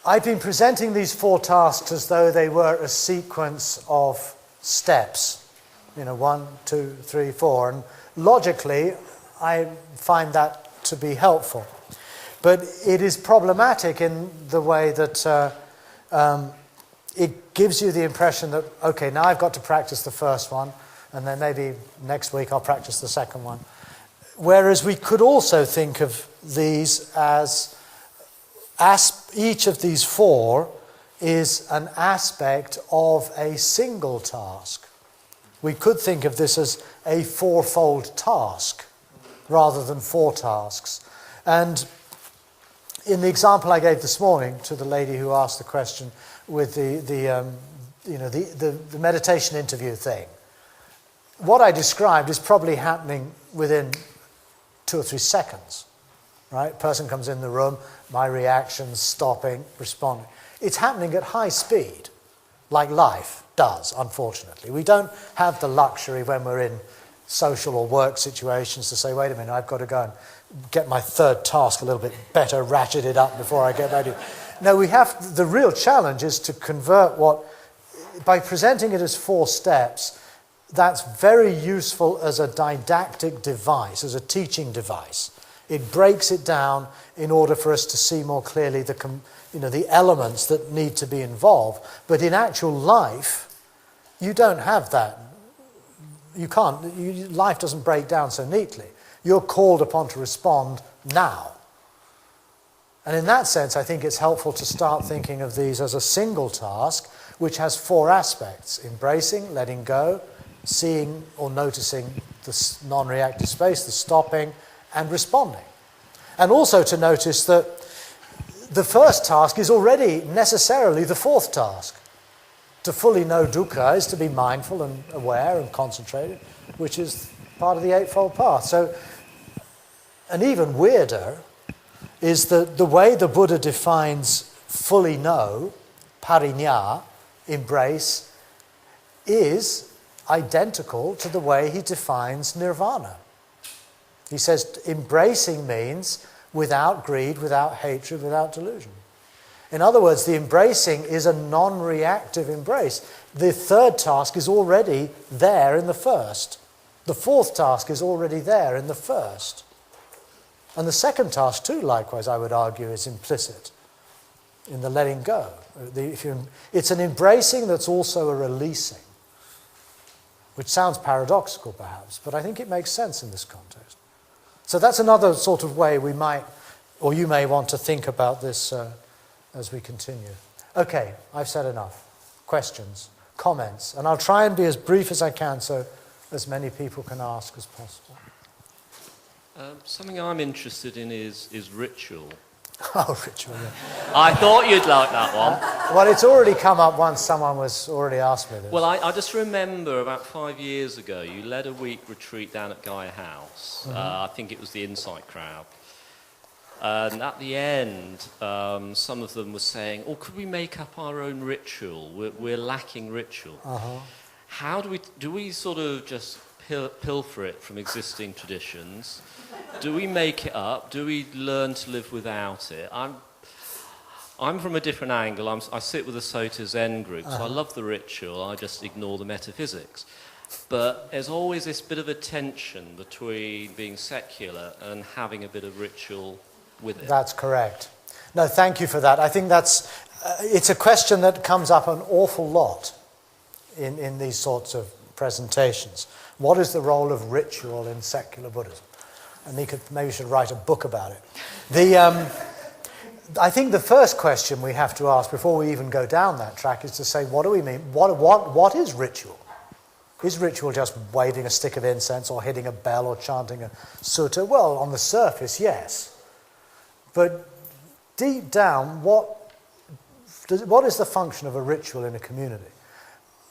I've been presenting these four tasks as though they were a sequence of steps. 1, 2, 3, 4. And logically, I find that to be helpful. But it is problematic in the way that it gives you the impression that, okay, now I've got to practice the first one, and then maybe next week I'll practice the second one. Whereas we could also think of these as each of these four is an aspect of a single task. We could think of this as a fourfold task rather than four tasks. And in the example I gave this morning to the lady who asked the question with the meditation interview thing, what I described is probably happening within 2 or 3 seconds, right? Person comes in the room, my reactions, stopping, responding. It's happening at high speed, like life does, unfortunately. We don't have the luxury when we're in social or work situations to say, wait a minute, I've got to go and get my third task a little bit better, ratcheted up before I get ready. No, the real challenge is to convert by presenting it as 4 steps, that's very useful as a didactic device, as a teaching device. It breaks it down in order for us to see more clearly the elements that need to be involved. But in actual life, you don't have that. You can't. Life doesn't break down so neatly. You're called upon to respond now. And in that sense, I think it's helpful to start thinking of these as a single task, which has 4 aspects: embracing, letting go, seeing or noticing the non-reactive space, the stopping, and responding. And also to notice that the first task is already necessarily the 4th task. To fully know dukkha is to be mindful and aware and concentrated, which is part of the Eightfold Path. So, and even weirder is that the way the Buddha defines fully know, pariññā, embrace, is identical to the way he defines nirvana. He says embracing means without greed, without hatred, without delusion. In other words, the embracing is a non-reactive embrace. The 3rd task is already there in the 1st. The 4th task is already there in the 1st. And the 2nd task too, likewise, I would argue, is implicit in the letting go. It's an embracing that's also a releasing, which sounds paradoxical perhaps, but I think it makes sense in this context. So that's another sort of way we might, or you may want to think about this as we continue. Okay, I've said enough. Questions, comments, and I'll try and be as brief as I can so as many people can ask as possible. Something I'm interested in is ritual. Oh, ritual, yeah. I thought you'd like that one. Well, it's already come up once someone was already asked me this. Well, I just remember about 5 years ago, you led a week retreat down at Gaia House. Mm-hmm. I think it was the Insight crowd. And at the end, some of them were saying, "Oh, could we make up our own ritual? We're lacking ritual." Uh-huh. How do we sort of just pilfer it from existing traditions? Do we make it up? Do we learn to live without it? I'm from a different angle. I sit with the Sota Zen group, so I love the ritual. I just ignore the metaphysics. But there's always this bit of a tension between being secular and having a bit of ritual with it. That's correct. No, thank you for that. I think it's a question that comes up an awful lot in these sorts of presentations. What is the role of ritual in secular Buddhism? And maybe should write a book about it. I think the first question we have to ask before we even go down that track is to say, what do we mean? What is ritual? Is ritual just waving a stick of incense or hitting a bell or chanting a sutta? Well, on the surface, yes. But deep down, what is the function of a ritual in a community?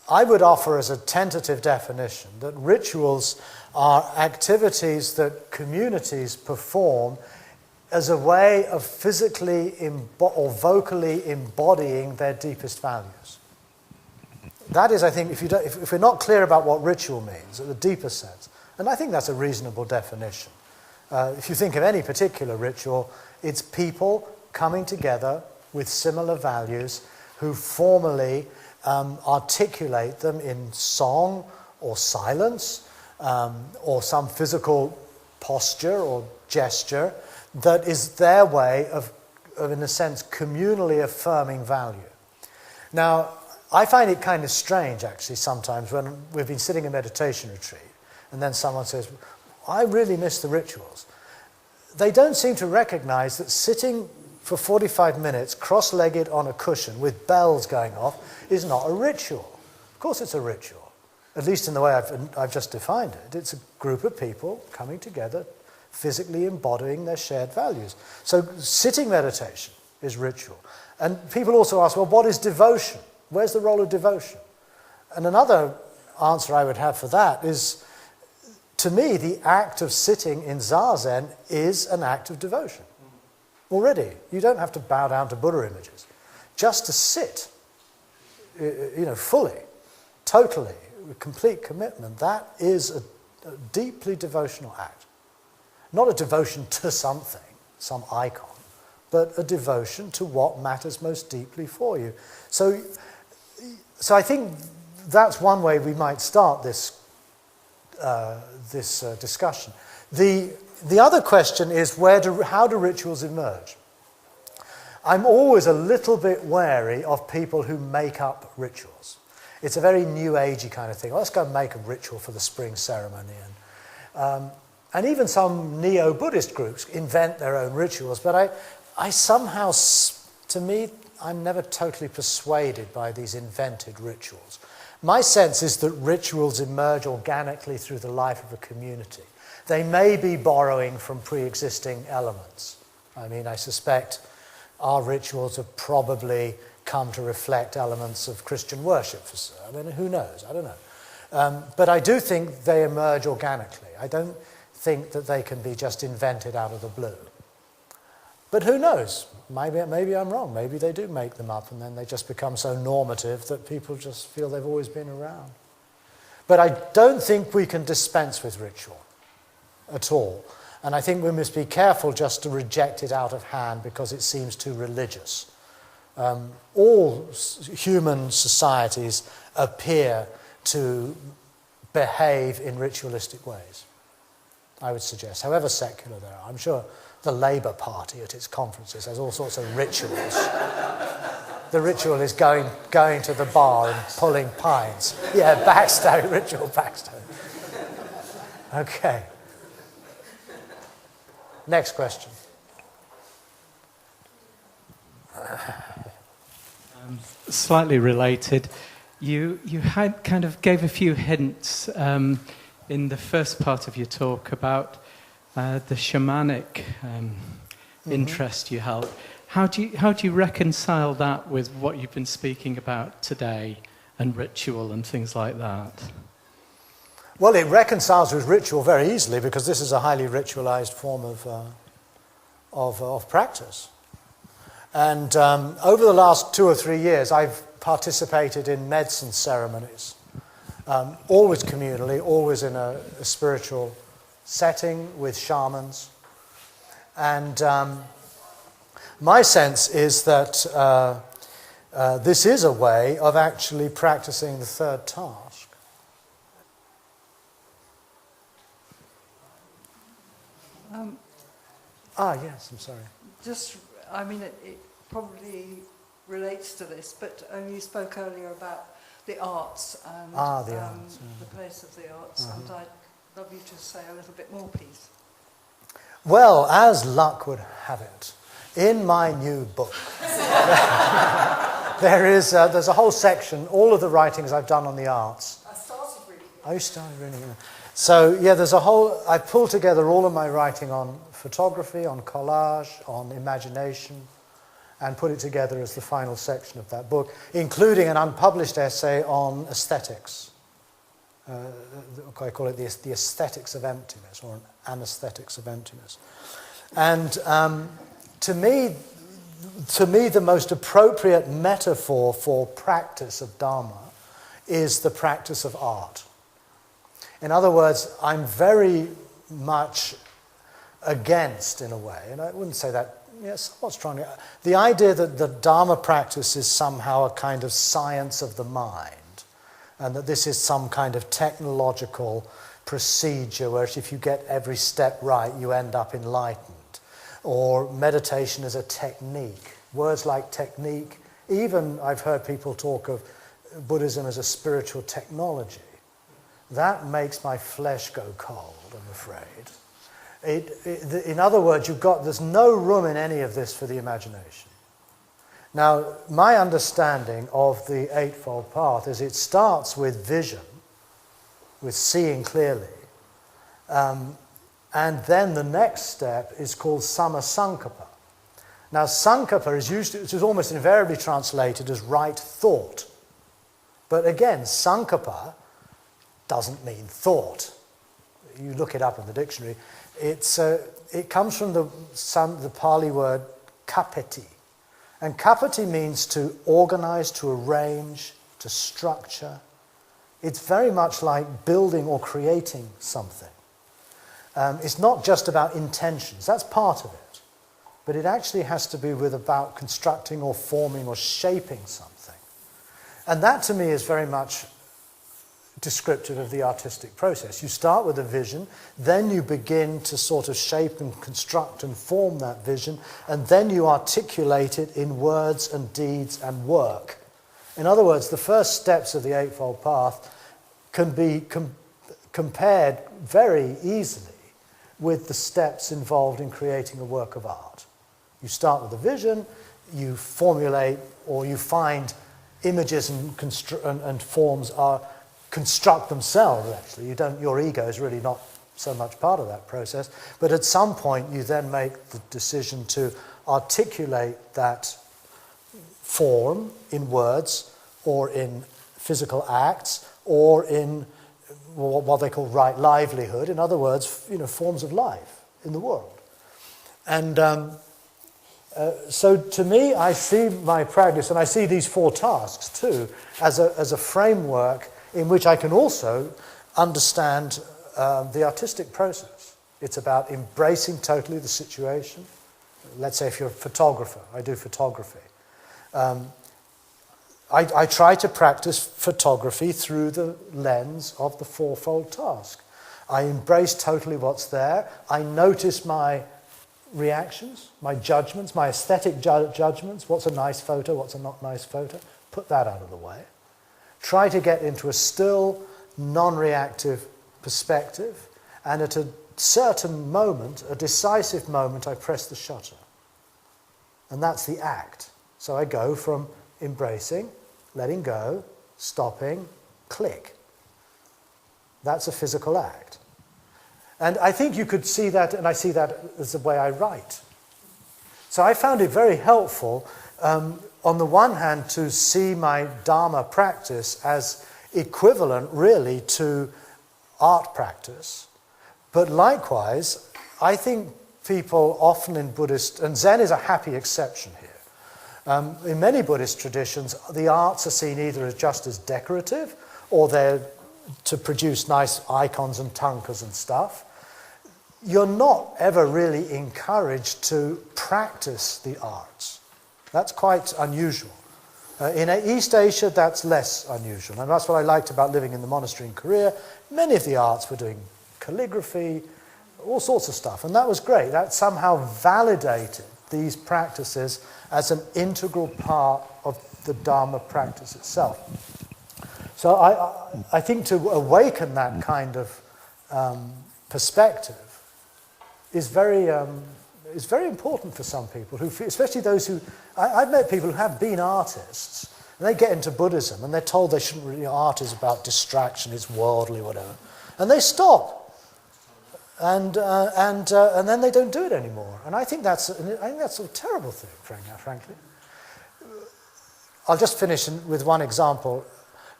I would offer as a tentative definition that rituals are activities that communities perform as a way of physically or vocally embodying their deepest values. That is, I think, if we're not clear about what ritual means at the deepest sense, and I think that's a reasonable definition. If you think of any particular ritual, it's people coming together with similar values who formally articulate them in song or silence or some physical posture or gesture that is their way of, in a sense, communally affirming value. Now, I find it kind of strange, actually, sometimes when we've been sitting in meditation retreat and then someone says, I really miss the rituals. They don't seem to recognize that sitting for 45 minutes cross-legged on a cushion with bells going off is not a ritual. Of course it's a ritual, at least in the way I've just defined it. It's a group of people coming together, physically embodying their shared values. So sitting meditation is ritual. And people also ask, well, what is devotion? Where's the role of devotion? And another answer I would have for that is, to me, the act of sitting in Zazen is an act of devotion. Already, you don't have to bow down to Buddha images. Just to sit, fully, totally, with complete commitment, that is a deeply devotional act. Not a devotion to something, some icon, but a devotion to what matters most deeply for you. So I think that's one way we might start this discussion. The other question is how do rituals emerge? I'm always a little bit wary of people who make up rituals. It's a very new agey kind of thing. Let's go and make a ritual for the spring ceremony. And even some neo-Buddhist groups invent their own rituals, but I somehow, to me, I'm never totally persuaded by these invented rituals. My sense is that rituals emerge organically through the life of a community. They may be borrowing from pre-existing elements. I mean, I suspect our rituals have probably come to reflect elements of Christian worship. I mean, who knows? I don't know. But I do think they emerge organically. I don't think that they can be just invented out of the blue. But who knows? Maybe I'm wrong. Maybe they do make them up and then they just become so normative that people just feel they've always been around. But I don't think we can dispense with ritual at all. And I think we must be careful just to reject it out of hand because it seems too religious. All human societies appear to behave in ritualistic ways, I would suggest, however secular they are. I'm sure the Labour Party at its conferences has all sorts of rituals. The ritual is going to the bar and pulling pints. Yeah, backstone, ritual backstone. Okay. Next question. Slightly related. You had kind of gave a few hints in the first part of your talk about the shamanic interest you held. How do you reconcile that with what you've been speaking about today and ritual and things like that? Well, it reconciles with ritual very easily because this is a highly ritualized form of practice. And over the last 2 or 3 years, I've participated in medicine ceremonies, always communally, always in a spiritual setting with shamans. And my sense is that this is a way of actually practicing the third task. Yes, I'm sorry. It probably relates to this, but you spoke earlier about the arts and the place of the arts, and I'd love you to say a little bit more, please. Well, as luck would have it, in my new book, there's a whole section, all of the writings I've done on the arts. I started reading it. Oh, you started reading it. So, there's I pulled together all of my writing on photography, on collage, on imagination, and put it together as the final section of that book, including an unpublished essay on aesthetics. I call it the aesthetics of emptiness, or an anesthetics of emptiness. And to me, the most appropriate metaphor for practice of Dharma is the practice of art. In other words, I'm very much against, in a way, and I wouldn't say that, somewhat strongly, the idea that the Dharma practice is somehow a kind of science of the mind, and that this is some kind of technological procedure where if you get every step right, you end up enlightened. Or meditation is a technique. Words like technique, even I've heard people talk of Buddhism as a spiritual technology. That makes my flesh go cold, I'm afraid. In other words, there's no room in any of this for the imagination. Now, my understanding of the Eightfold Path is it starts with vision, with seeing clearly, and then the next step is called Sammasankappa. Now, Sankappa is almost invariably translated as right thought. But again, Sankappa doesn't mean thought. You look it up in the dictionary. It comes from the Pali word kapeti. And kapeti means to organize, to arrange, to structure. It's very much like building or creating something. It's not just about intentions. That's part of it. But it actually has to be about constructing or forming or shaping something. And that to me is very much descriptive of the artistic process. You start with a vision, then you begin to sort of shape and construct and form that vision, and then you articulate it in words and deeds and work. In other words, the first steps of the Eightfold Path can be compared very easily with the steps involved in creating a work of art. You start with a vision, you formulate or you find images and forms construct themselves, actually. Your ego is really not so much part of that process, but at some point you then make the decision to articulate that form in words or in physical acts or in what they call right livelihood, in other words, forms of life in the world. And so to me, I see my practice, and I see these 4 tasks too, as a framework in which I can also understand the artistic process. It's about embracing totally the situation. Let's say if you're a photographer, I do photography. I try to practice photography through the lens of the 4-fold task. I embrace totally what's there. I notice my reactions, my judgments, my aesthetic judgments. What's a nice photo, what's a not nice photo? Put that out of the way. Try to get into a still, non-reactive perspective, and at a certain moment, a decisive moment, I press the shutter. And that's the act. So I go from embracing, letting go, stopping, click. That's a physical act. And I think you could see that, and I see that as the way I write. So I found it very helpful, on the one hand, to see my Dharma practice as equivalent, really, to art practice. But likewise, I think people often in Buddhist, and Zen is a happy exception here. In many Buddhist traditions, the arts are seen either as just as decorative, or they're to produce nice icons and tankas and stuff. You're not ever really encouraged to practice the arts. That's quite unusual. In East Asia, that's less unusual. And that's what I liked about living in the monastery in Korea. Many of the arts were doing calligraphy, all sorts of stuff. And that was great. That somehow validated these practices as an integral part of the Dharma practice itself. So I think to awaken that kind of perspective is very important for some people, especially those who... I've met people who have been artists, and they get into Buddhism, and they're told they shouldn't really... Art is about distraction, it's worldly, whatever. And they stop. And then they don't do it anymore. And I think that's a terrible thing, frankly. I'll just finish with one example.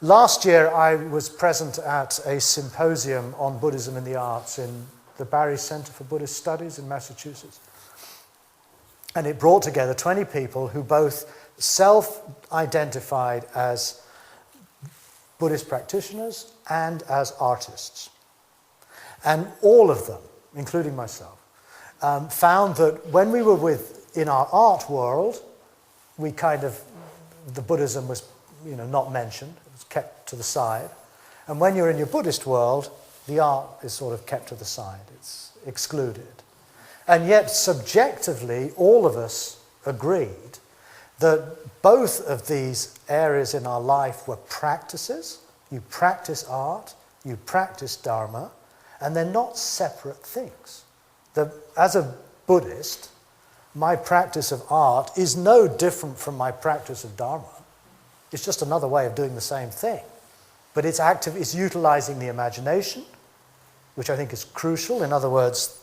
Last year, I was present at a symposium on Buddhism in the arts in the Barry Center for Buddhist Studies in Massachusetts. And it brought together 20 people who both self-identified as Buddhist practitioners and as artists. And all of them, including myself, found that when we were in our art world, the Buddhism was not mentioned, it was kept to the side. And when you're in your Buddhist world, the art is sort of kept to the side, it's excluded. And yet, subjectively, all of us agreed that both of these areas in our life were practices. You practice art, you practice Dharma, and they're not separate things. As a Buddhist, my practice of art is no different from my practice of Dharma. It's just another way of doing the same thing. But it's active, it's utilizing the imagination, which I think is crucial. In other words,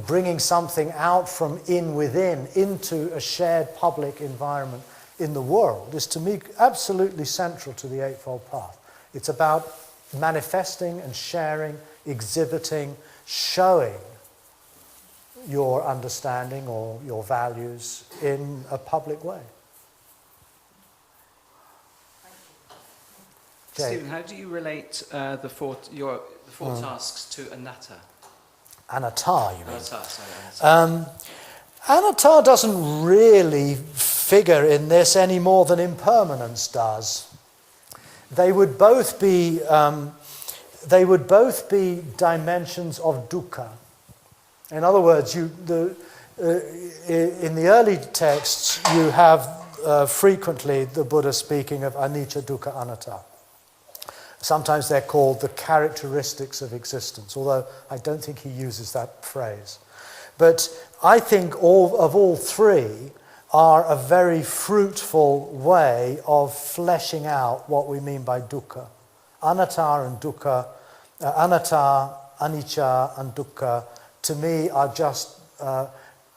bringing something out from within into a shared public environment in the world is, to me, absolutely central to the Eightfold Path. It's about manifesting and sharing, exhibiting, showing your understanding or your values in a public way. Stephen, how do you relate the four tasks to anatta? Anatta, you mean? Anatta, sorry. Anatta doesn't really figure in this any more than impermanence does. They would both be they would both be dimensions of dukkha. In other words, in the early texts, you have frequently the Buddha speaking of anicca, dukkha, anatta. Sometimes they're called the characteristics of existence, although I don't think he uses that phrase. But I think all three are a very fruitful way of fleshing out what we mean by dukkha. Anatta and dukkha, anatta, anicca and dukkha, to me are just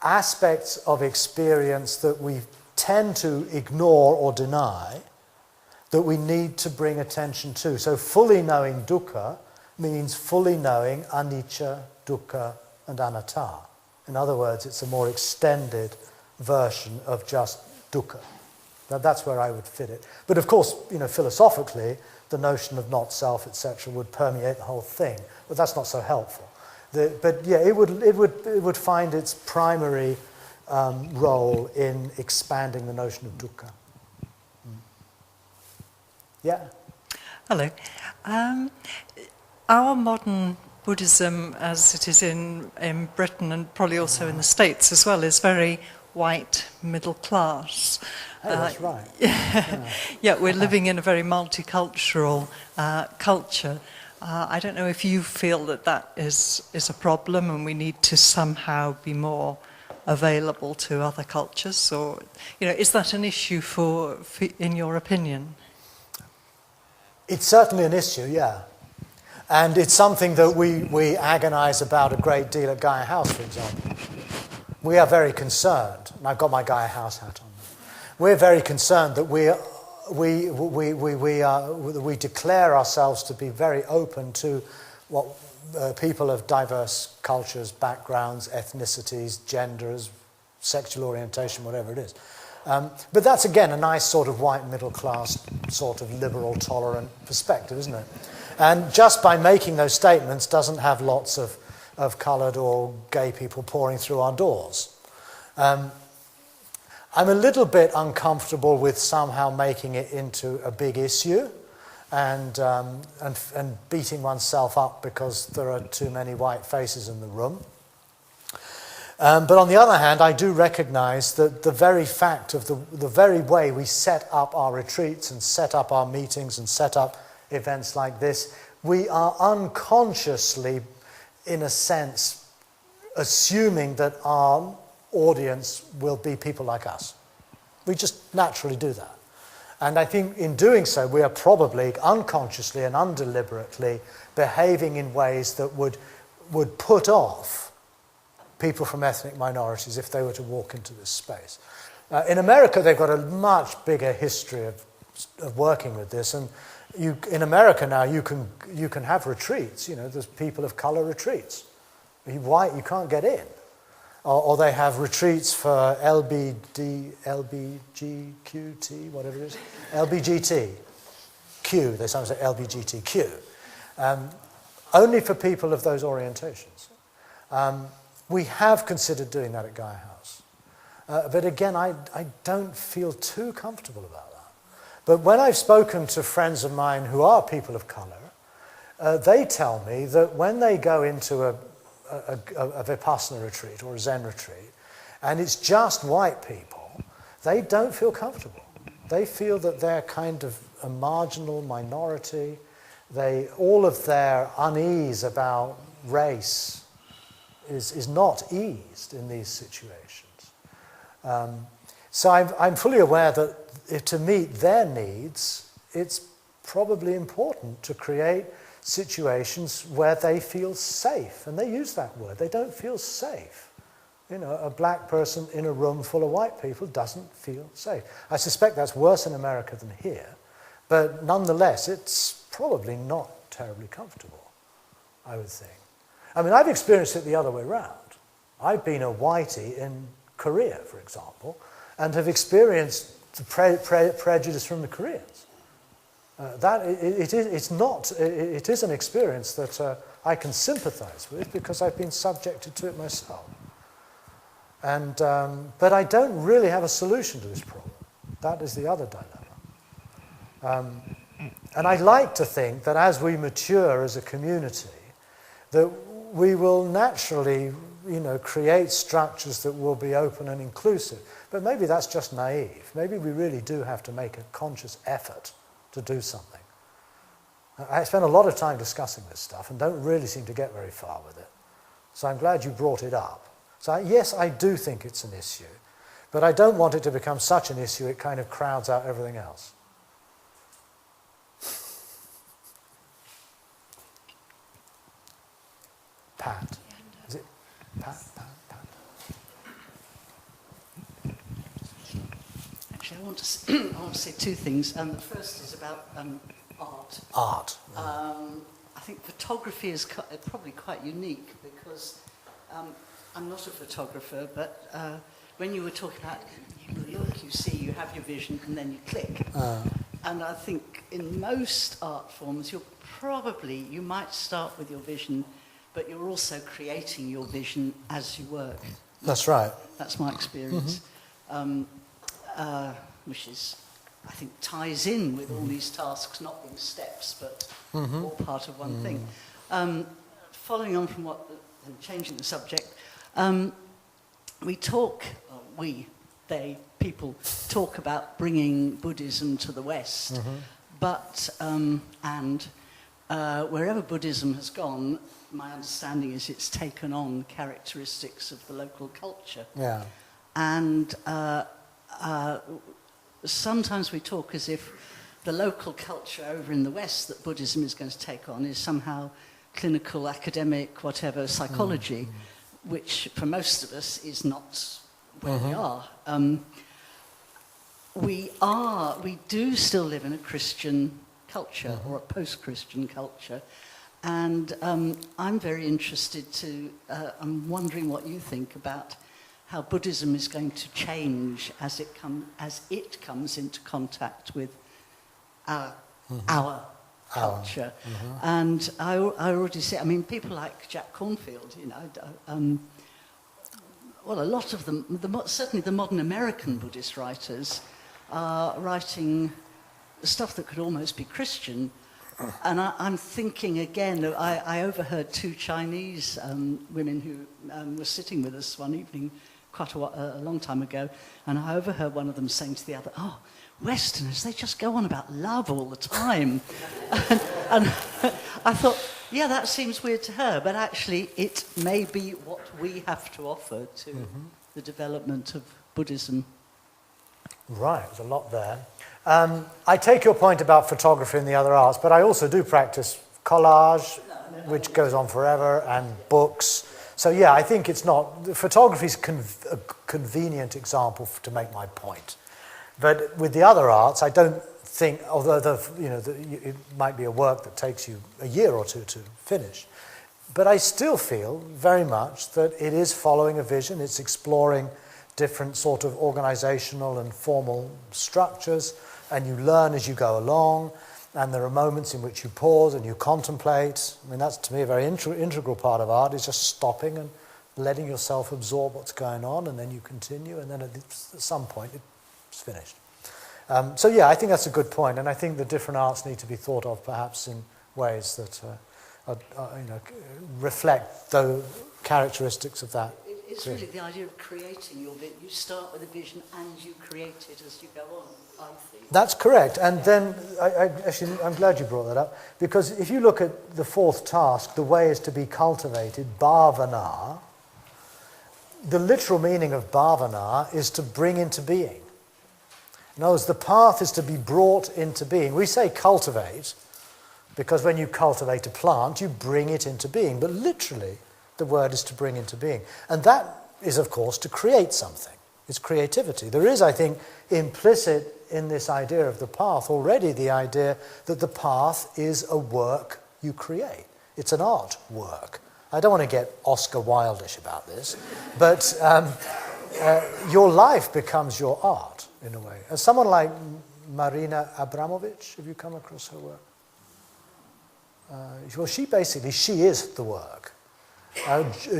aspects of experience that we tend to ignore or deny, that we need to bring attention to. So fully knowing dukkha means fully knowing anicca, dukkha and anatta. In other words, it's a more extended version of just dukkha. Now that's where I would fit it. But of course, philosophically, the notion of not self, etc., would permeate the whole thing. But that's not so helpful. It would find its primary role in expanding the notion of dukkha. Yeah. Hello. Our modern Buddhism, as it is in Britain and probably also in the States as well, is very white, middle class. Hey, that's right. Yeah, we're living in a very multicultural culture. I don't know if you feel that is a problem and we need to somehow be more available to other cultures, or is that an issue for in your opinion? It's certainly an issue, yeah. And it's something that we agonise about a great deal at Gaia House, for example. We are very concerned, and I've got my Gaia House hat on. We're very concerned that we declare ourselves to be very open to what people of diverse cultures, backgrounds, ethnicities, genders, sexual orientation, whatever it is. But that's, again, a nice sort of white middle class, sort of liberal, tolerant perspective, isn't it? And just by making those statements doesn't have lots of coloured or gay people pouring through our doors. I'm a little bit uncomfortable with somehow making it into a big issue and beating oneself up because there are too many white faces in the room. But on the other hand, I do recognise that the very fact of the very way we set up our retreats and set up our meetings and set up events like this, we are unconsciously, in a sense, assuming that our audience will be people like us. We just naturally do that. And I think in doing so, we are probably unconsciously and undeliberately behaving in ways that would put off people from ethnic minorities if they were to walk into this space. In America, they've got a much bigger history of working with this, and in America now you can have retreats. There's people of color retreats. Are you white? You can't get in. Or they have retreats for LBGQT, whatever it is, LBGTQ. They sometimes say LBGTQ. Only for people of those orientations. We have considered doing that at Gaia House. But again, I don't feel too comfortable about that. But when I've spoken to friends of mine who are people of colour, they tell me that when they go into a Vipassana retreat or a Zen retreat, and it's just white people, they don't feel comfortable. They feel that they're kind of a marginal minority. All of their unease about race is not eased in these situations. So I'm fully aware that to meet their needs, it's probably important to create situations where they feel safe. And they use that word. They don't feel safe. A black person in a room full of white people doesn't feel safe. I suspect that's worse in America than here. But nonetheless, it's probably not terribly comfortable, I would think. I mean, I've experienced it the other way around. I've been a whitey in Korea, for example, and have experienced the prejudice from the Koreans. It is an experience that I can sympathise with because I've been subjected to it myself. But I don't really have a solution to this problem. That is the other dilemma. And I'd like to think that as we mature as a community, that we will naturally, create structures that will be open and inclusive. But maybe that's just naive. Maybe we really do have to make a conscious effort to do something. I spend a lot of time discussing this stuff and don't really seem to get very far with it. So I'm glad you brought it up. So yes, I do think it's an issue, but I don't want it to become such an issue it kind of crowds out everything else. Pat. Is it Pat? Actually, I want to say two things. The first is about art. Art. I think photography is probably quite unique because I'm not a photographer, but when you were talking about you look, you see, you have your vision, and then you click. And I think in most art forms, you might start with your vision, but you're also creating your vision as you work. That's right. That's my experience, which is, I think, ties in with all these tasks not being steps, but all part of one thing. Following on from changing the subject, people talk about bringing Buddhism to the West, but wherever Buddhism has gone, my understanding is it's taken on characteristics of the local culture. Yeah. And sometimes we talk as if the local culture over in the West that Buddhism is going to take on is somehow clinical, academic, whatever, psychology, which for most of us is not where we are. We do still live in a Christian culture or a post-Christian culture, and I'm very interested I'm wondering what you think about how Buddhism is going to change as it comes into contact with our culture. And I already say, people like Jack Cornfield, a lot of them, certainly the modern American Buddhist writers, are writing stuff that could almost be Christian. And I'm thinking again, I overheard two Chinese women who were sitting with us one evening quite a long time ago, and I overheard one of them saying to the other, Westerners, they just go on about love all the time. and I thought, yeah, that seems weird to her, but actually it may be what we have to offer to the development of Buddhism. Right, there's a lot there. I take your point about photography and the other arts, but I also do practice collage, which goes on forever, and books. So yeah, I think photography is a convenient example to make my point. But with the other arts, I don't think, although it might be a work that takes you a year or two to finish, but I still feel very much that it is following a vision. It's exploring different sort of organizational and formal structures, and you learn as you go along, and there are moments in which you pause and you contemplate. That's to me a very integral part of art, is just stopping and letting yourself absorb what's going on, and then you continue, and then at some point it's finished. So yeah, I think that's a good point, and I think the different arts need to be thought of perhaps in ways that reflect the characteristics of that. It's really the idea of creating your vision. You start with a vision and you create it as you go on, I think. That's correct. And then, I'm glad you brought that up, because if you look at the fourth task, the way is to be cultivated, bhavana. The literal meaning of bhavana is to bring into being. In other words, the path is to be brought into being. We say cultivate, because when you cultivate a plant, you bring it into being. But literally, the word is to bring into being. And that is, of course, to create something. It's creativity. There is, I think, implicit in this idea of the path already the idea that the path is a work you create. It's an art work. I don't want to get Oscar Wildish about this, but your life becomes your art, in a way. As someone like Marina Abramovic, have you come across her work? Well, she is the work.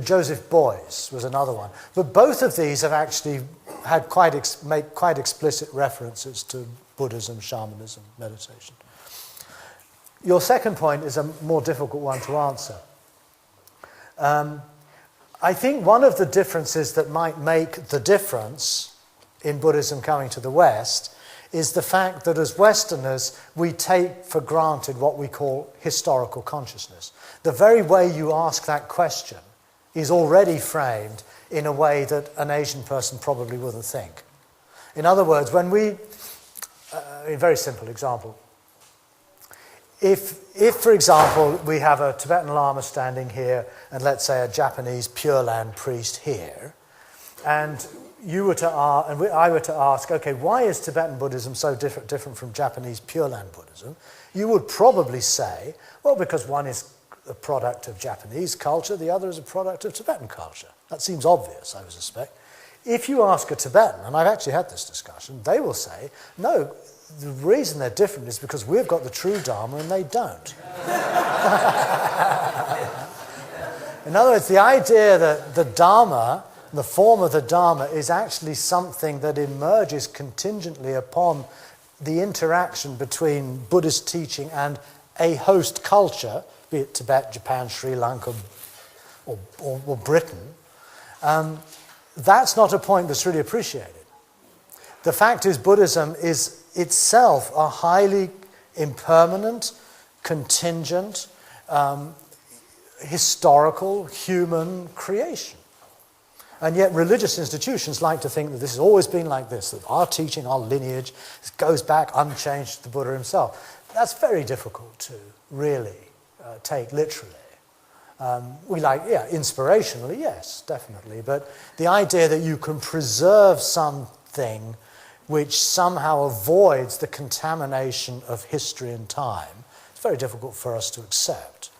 Joseph Beuys was another one. But both of these have actually had make quite explicit references to Buddhism, shamanism, meditation. Your second point is a more difficult one to answer. I think one of the differences that might make the difference in Buddhism coming to the West is the fact that as Westerners, we take for granted what we call historical consciousness. The very way you ask that question is already framed in a way that an Asian person probably wouldn't think. In other words, when we, a very simple example, if, for example, we have a Tibetan Lama standing here and let's say a Japanese Pure Land priest here, and I were to ask, okay, why is Tibetan Buddhism so different from Japanese Pure Land Buddhism? You would probably say, well, because one is a product of Japanese culture, the other is a product of Tibetan culture. That seems obvious, I would suspect. If you ask a Tibetan, and I've actually had this discussion, they will say, no, the reason they're different is because we've got the true Dharma and they don't. In other words, the idea that the Dharma, the form of the Dharma, is actually something that emerges contingently upon the interaction between Buddhist teaching and a host culture, be it Tibet, Japan, Sri Lanka, or Britain, that's not a point that's really appreciated. The fact is, Buddhism is itself a highly impermanent, contingent, historical, human creation. And yet religious institutions like to think that this has always been like this, that our teaching, our lineage, goes back unchanged to the Buddha himself. That's very difficult to really take literally. Inspirationally, yes, definitely. But the idea that you can preserve something which somehow avoids the contamination of history and time, it's very difficult for us to accept.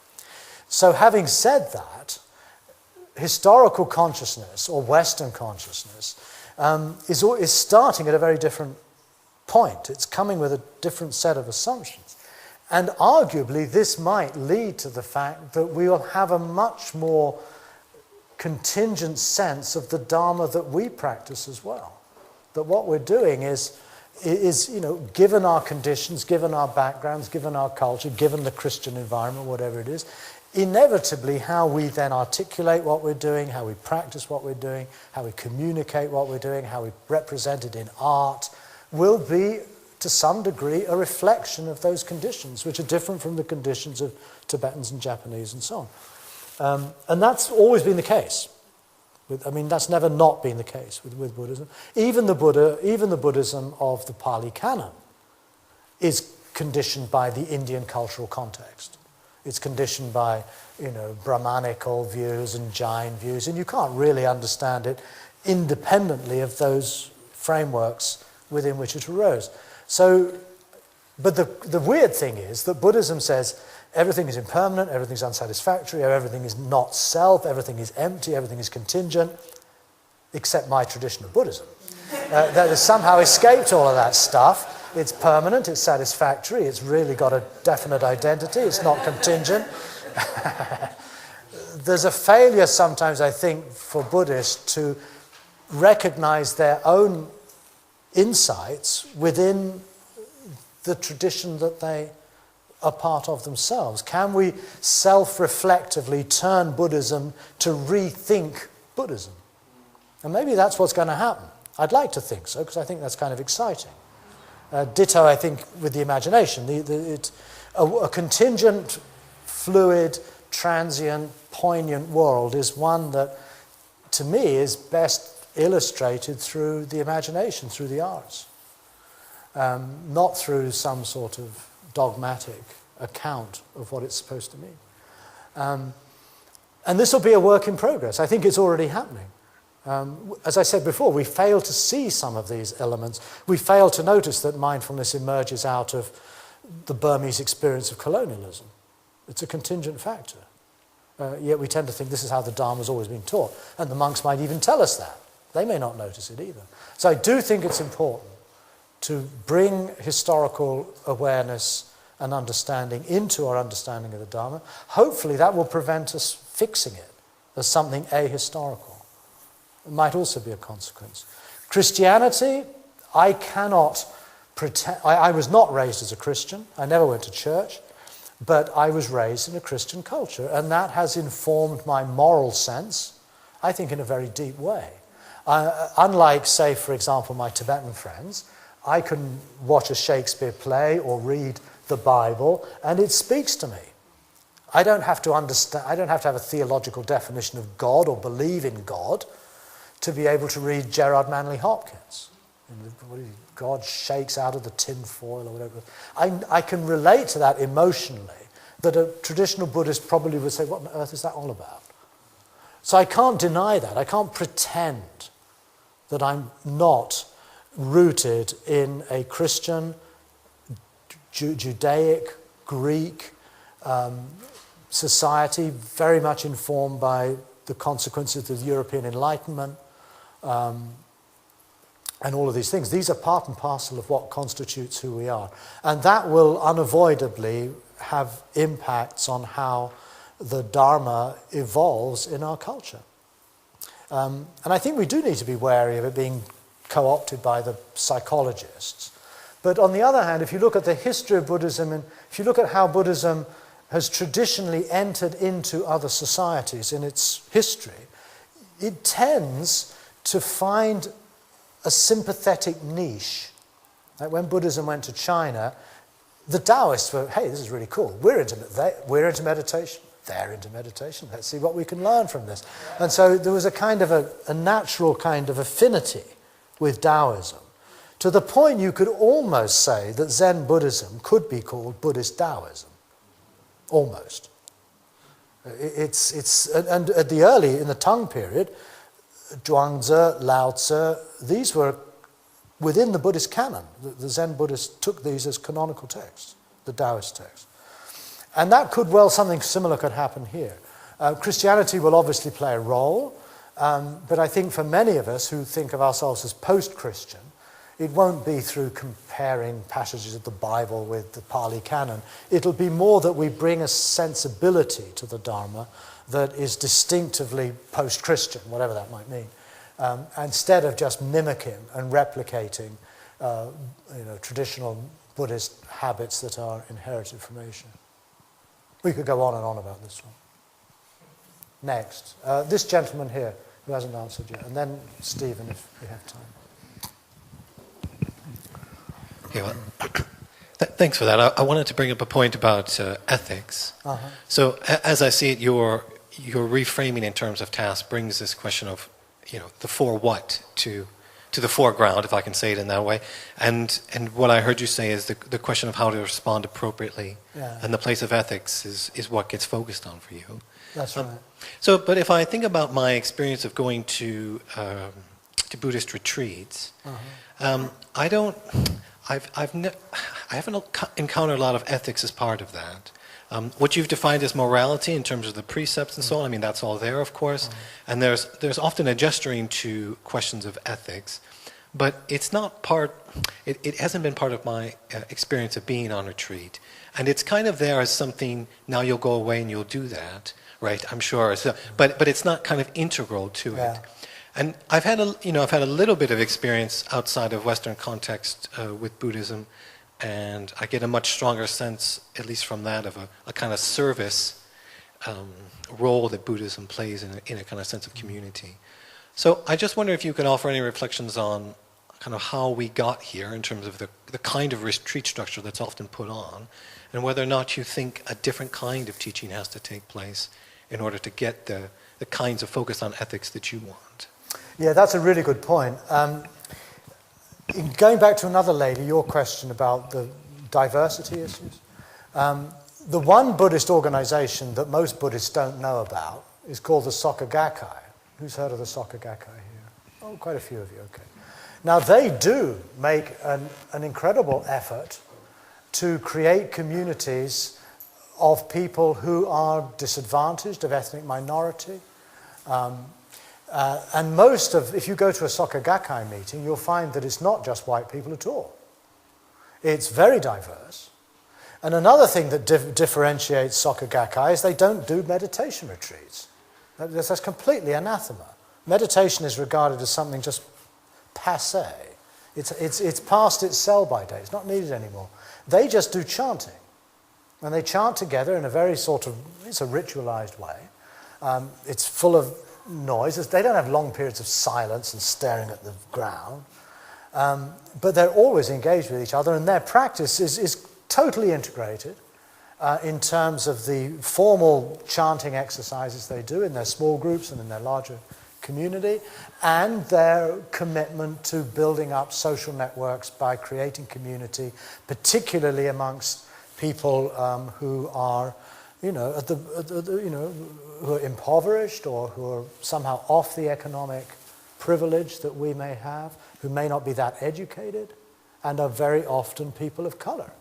So having said that, historical consciousness, or Western consciousness, is starting at a very different point. It's coming with a different set of assumptions. And arguably, this might lead to the fact that we will have a much more contingent sense of the Dharma that we practice as well. That what we're doing is given our conditions, given our backgrounds, given our culture, given the Christian environment, whatever it is, inevitably how we then articulate what we're doing, how we practice what we're doing, how we communicate what we're doing, how we represent it in art, will be, to some degree, a reflection of those conditions, which are different from the conditions of Tibetans and Japanese and so on. And that's always been the case. That's never not been the case with Buddhism. Even the Buddhism of the Pali Canon is conditioned by the Indian cultural context. It's conditioned by, Brahmanical views and Jain views, and you can't really understand it independently of those frameworks within which it arose. So, but the weird thing is that Buddhism says everything is impermanent, everything's unsatisfactory, everything is not self, everything is empty, everything is contingent, except my tradition of Buddhism. That has somehow escaped all of that stuff. It's permanent, it's satisfactory, it's really got a definite identity, it's not contingent. There's a failure sometimes, I think, for Buddhists to recognize their own insights within the tradition that they are part of themselves. Can we self-reflectively turn Buddhism to rethink Buddhism? And maybe that's what's going to happen. I'd like to think so, because I think that's kind of exciting. Ditto, I think, with the imagination. A contingent, fluid, transient, poignant world is one that, to me, is best illustrated through the imagination, through the arts, not through some sort of dogmatic account of what it's supposed to mean. And this will be a work in progress. I think it's already happening. As I said before, we fail to see some of these elements. We fail to notice that mindfulness emerges out of the Burmese experience of colonialism. It's a contingent factor. Yet we tend to think this is how the Dharma has always been taught. And the monks might even tell us that. They may not notice it either. So I do think it's important to bring historical awareness and understanding into our understanding of the Dharma. Hopefully that will prevent us fixing it as something ahistorical. It might also be a consequence. Christianity, I cannot pretend. I was not raised as a Christian. I never went to church. but I was raised in a Christian culture, and that has informed my moral sense, I think, in a very deep way. Unlike, say, for example, my Tibetan friends, I can watch a Shakespeare play or read the Bible, and it speaks to me. I don't have to understand, I don't have to have a theological definition of God or believe in God to be able to read Gerard Manley Hopkins. God shakes out of the tin foil or whatever. I can relate to that emotionally, that a traditional Buddhist probably would say, what on earth is that all about? So I can't deny that. I can't pretend that I'm not rooted in a Christian, Judaic, Greek society, very much informed by the consequences of the European Enlightenment, and all of these things. These are part and parcel of what constitutes who we are. And that will unavoidably have impacts on how the Dharma evolves in our culture. And I think we do need to be wary of it being co-opted by the psychologists. But on the other hand, if you look at the history of Buddhism, and if you look at how Buddhism has traditionally entered into other societies in its history, it tends to find a sympathetic niche. Like when Buddhism went to China, the Taoists were, hey, this is really cool. We're into meditation. They're into meditation. Let's see what we can learn from this. And so there was a kind of a natural kind of affinity with Taoism, to the point you could almost say that Zen Buddhism could be called Buddhist Taoism. Almost. And at the early, in the Tang period, Zhuangzi, Lao Tzu, these were within the Buddhist canon. The Zen Buddhists took these as canonical texts, the Taoist texts. And that could something similar could happen here. Christianity will obviously play a role, but I think for many of us who think of ourselves as post-Christian, it won't be through comparing passages of the Bible with the Pali canon. It'll be more that we bring a sensibility to the Dharma that is distinctively post-Christian, whatever that might mean, instead of just mimicking and replicating traditional Buddhist habits that are inherited from Asia. We could go on and on about this one. Next, this gentleman here who hasn't answered yet, and then Stephen, if we have time. Okay, well, thanks for that. I wanted to bring up a point about ethics. Uh-huh. So, as I see it, your reframing in terms of task brings this question of, the for what to the foreground, if I can say it in that way. And what I heard you say is the question of how to respond appropriately, and the place of ethics is what gets focused on for you. That's right. But if I think about my experience of going to Buddhist retreats, I haven't encountered a lot of ethics as part of that. What you've defined as morality in terms of the precepts and so on, I mean, that's all there, of course. And there's often a gesturing to questions of ethics, but it's not part, it hasn't been part of my experience of being on retreat. And it's kind of there as something, now you'll go away and you'll do that, right? I'm sure. So, but it's not kind of integral to it. And I've had a little bit of experience outside of Western context with Buddhism, and I get a much stronger sense, at least from that, of a kind of service role that Buddhism plays in a kind of sense of community. So I just wonder if you could offer any reflections on kind of how we got here in terms of the kind of retreat structure that's often put on, and whether or not you think a different kind of teaching has to take place in order to get the kinds of focus on ethics that you want. Yeah, that's a really good point. Going back to another lady, your question about the diversity issues. The one Buddhist organization that most Buddhists don't know about is called the Soka Gakkai. Who's heard of the Soka Gakkai here? Oh, quite a few of you, okay. Now, they do make an incredible effort to create communities of people who are disadvantaged, of ethnic minority. And if you go to a Soka Gakkai meeting, you'll find that it's not just white people at all. It's very diverse. And another thing that differentiates Soka Gakkai is they don't do meditation retreats. That's completely anathema. Meditation is regarded as something just passé. It's past its sell-by date. It's not needed anymore. They just do chanting. And they chant together in a very sort of, it's a ritualized way. It's full of noise. They don't have long periods of silence and staring at the ground. But they're always engaged with each other, and their practice is totally integrated in terms of the formal chanting exercises they do in their small groups and in their larger community, and their commitment to building up social networks by creating community, particularly amongst people who are, who are impoverished or who are somehow off the economic privilege that we may have, who may not be that educated, and are very often people of color.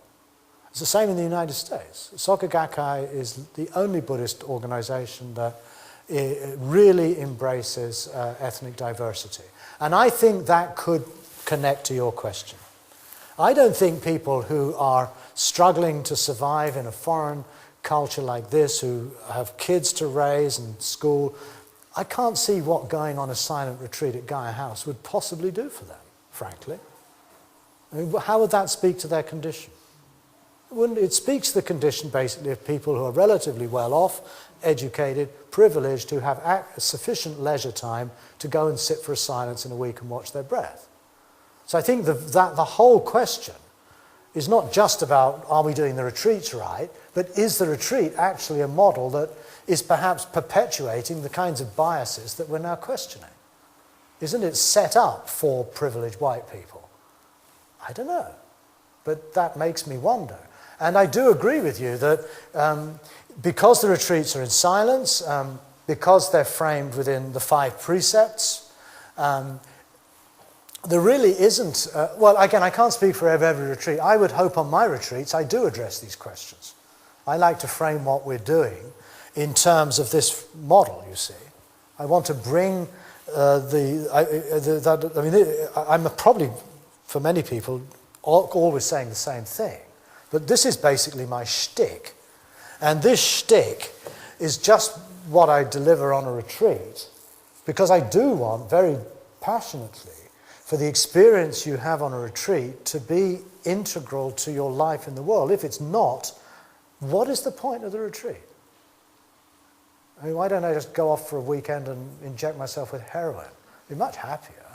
It's the same in the United States. Soka Gakkai is the only Buddhist organization that really embraces ethnic diversity. And I think that could connect to your question. I don't think people who are struggling to survive in a foreign culture like this, who have kids to raise and school, I can't see what going on a silent retreat at Gaia House would possibly do for them, frankly. I mean, how would that speak to their condition? It speaks to the condition, basically, of people who are relatively well off, educated, privileged, who have sufficient leisure time to go and sit for a silence in a week and watch their breath. So I think that the whole question is not just about, are we doing the retreats right, but is the retreat actually a model that is perhaps perpetuating the kinds of biases that we're now questioning? Isn't it set up for privileged white people? I don't know, but that makes me wonder. And I do agree with you that because the retreats are in silence, because they're framed within the 5 precepts, there really isn't, well, again, I can't speak for every retreat. I would hope on my retreats I do address these questions. I like to frame what we're doing in terms of this model, you see. I want to bring I'm probably, for many people, always saying the same thing. But this is basically my shtick. And this shtick is just what I deliver on a retreat, because I do want, very passionately, for the experience you have on a retreat to be integral to your life in the world. If it's not, what is the point of the retreat? I mean, why don't I just go off for a weekend and inject myself with heroin? I'd be much happier.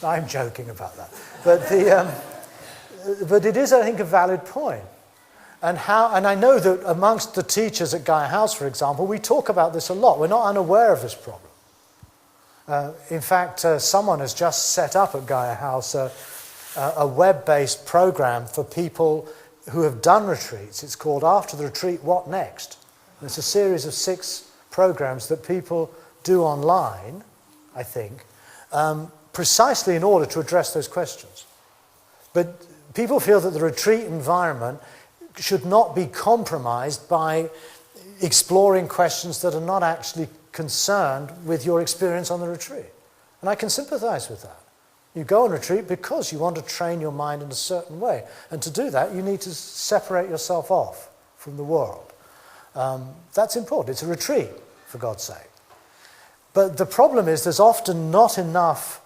I'm joking about that. But it is, I think, a valid point. And I know that amongst the teachers at Gaia House, for example, we talk about this a lot. We're not unaware of this problem. In fact, someone has just set up at Gaia House a web-based program for people who have done retreats. It's called After the Retreat, What Next? And it's a series of 6 programs that people do online, I think, precisely in order to address those questions. But people feel that the retreat environment should not be compromised by exploring questions that are not actually concerned with your experience on the retreat. And I can sympathize with that. You go on retreat because you want to train your mind in a certain way. And to do that, you need to separate yourself off from the world. That's important. It's a retreat, for God's sake. But the problem is there's often not enough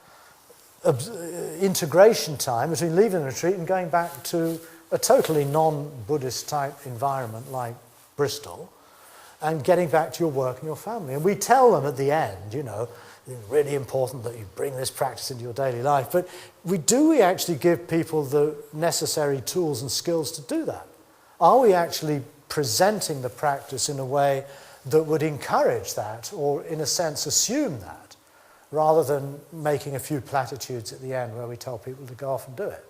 integration time between leaving the retreat and going back to a totally non-Buddhist type environment like Bristol and getting back to your work and your family. And we tell them at the end, it's really important that you bring this practice into your daily life. But do we actually give people the necessary tools and skills to do that? Are we actually presenting the practice in a way that would encourage that, or in a sense assume that, rather than making a few platitudes at the end where we tell people to go off and do it?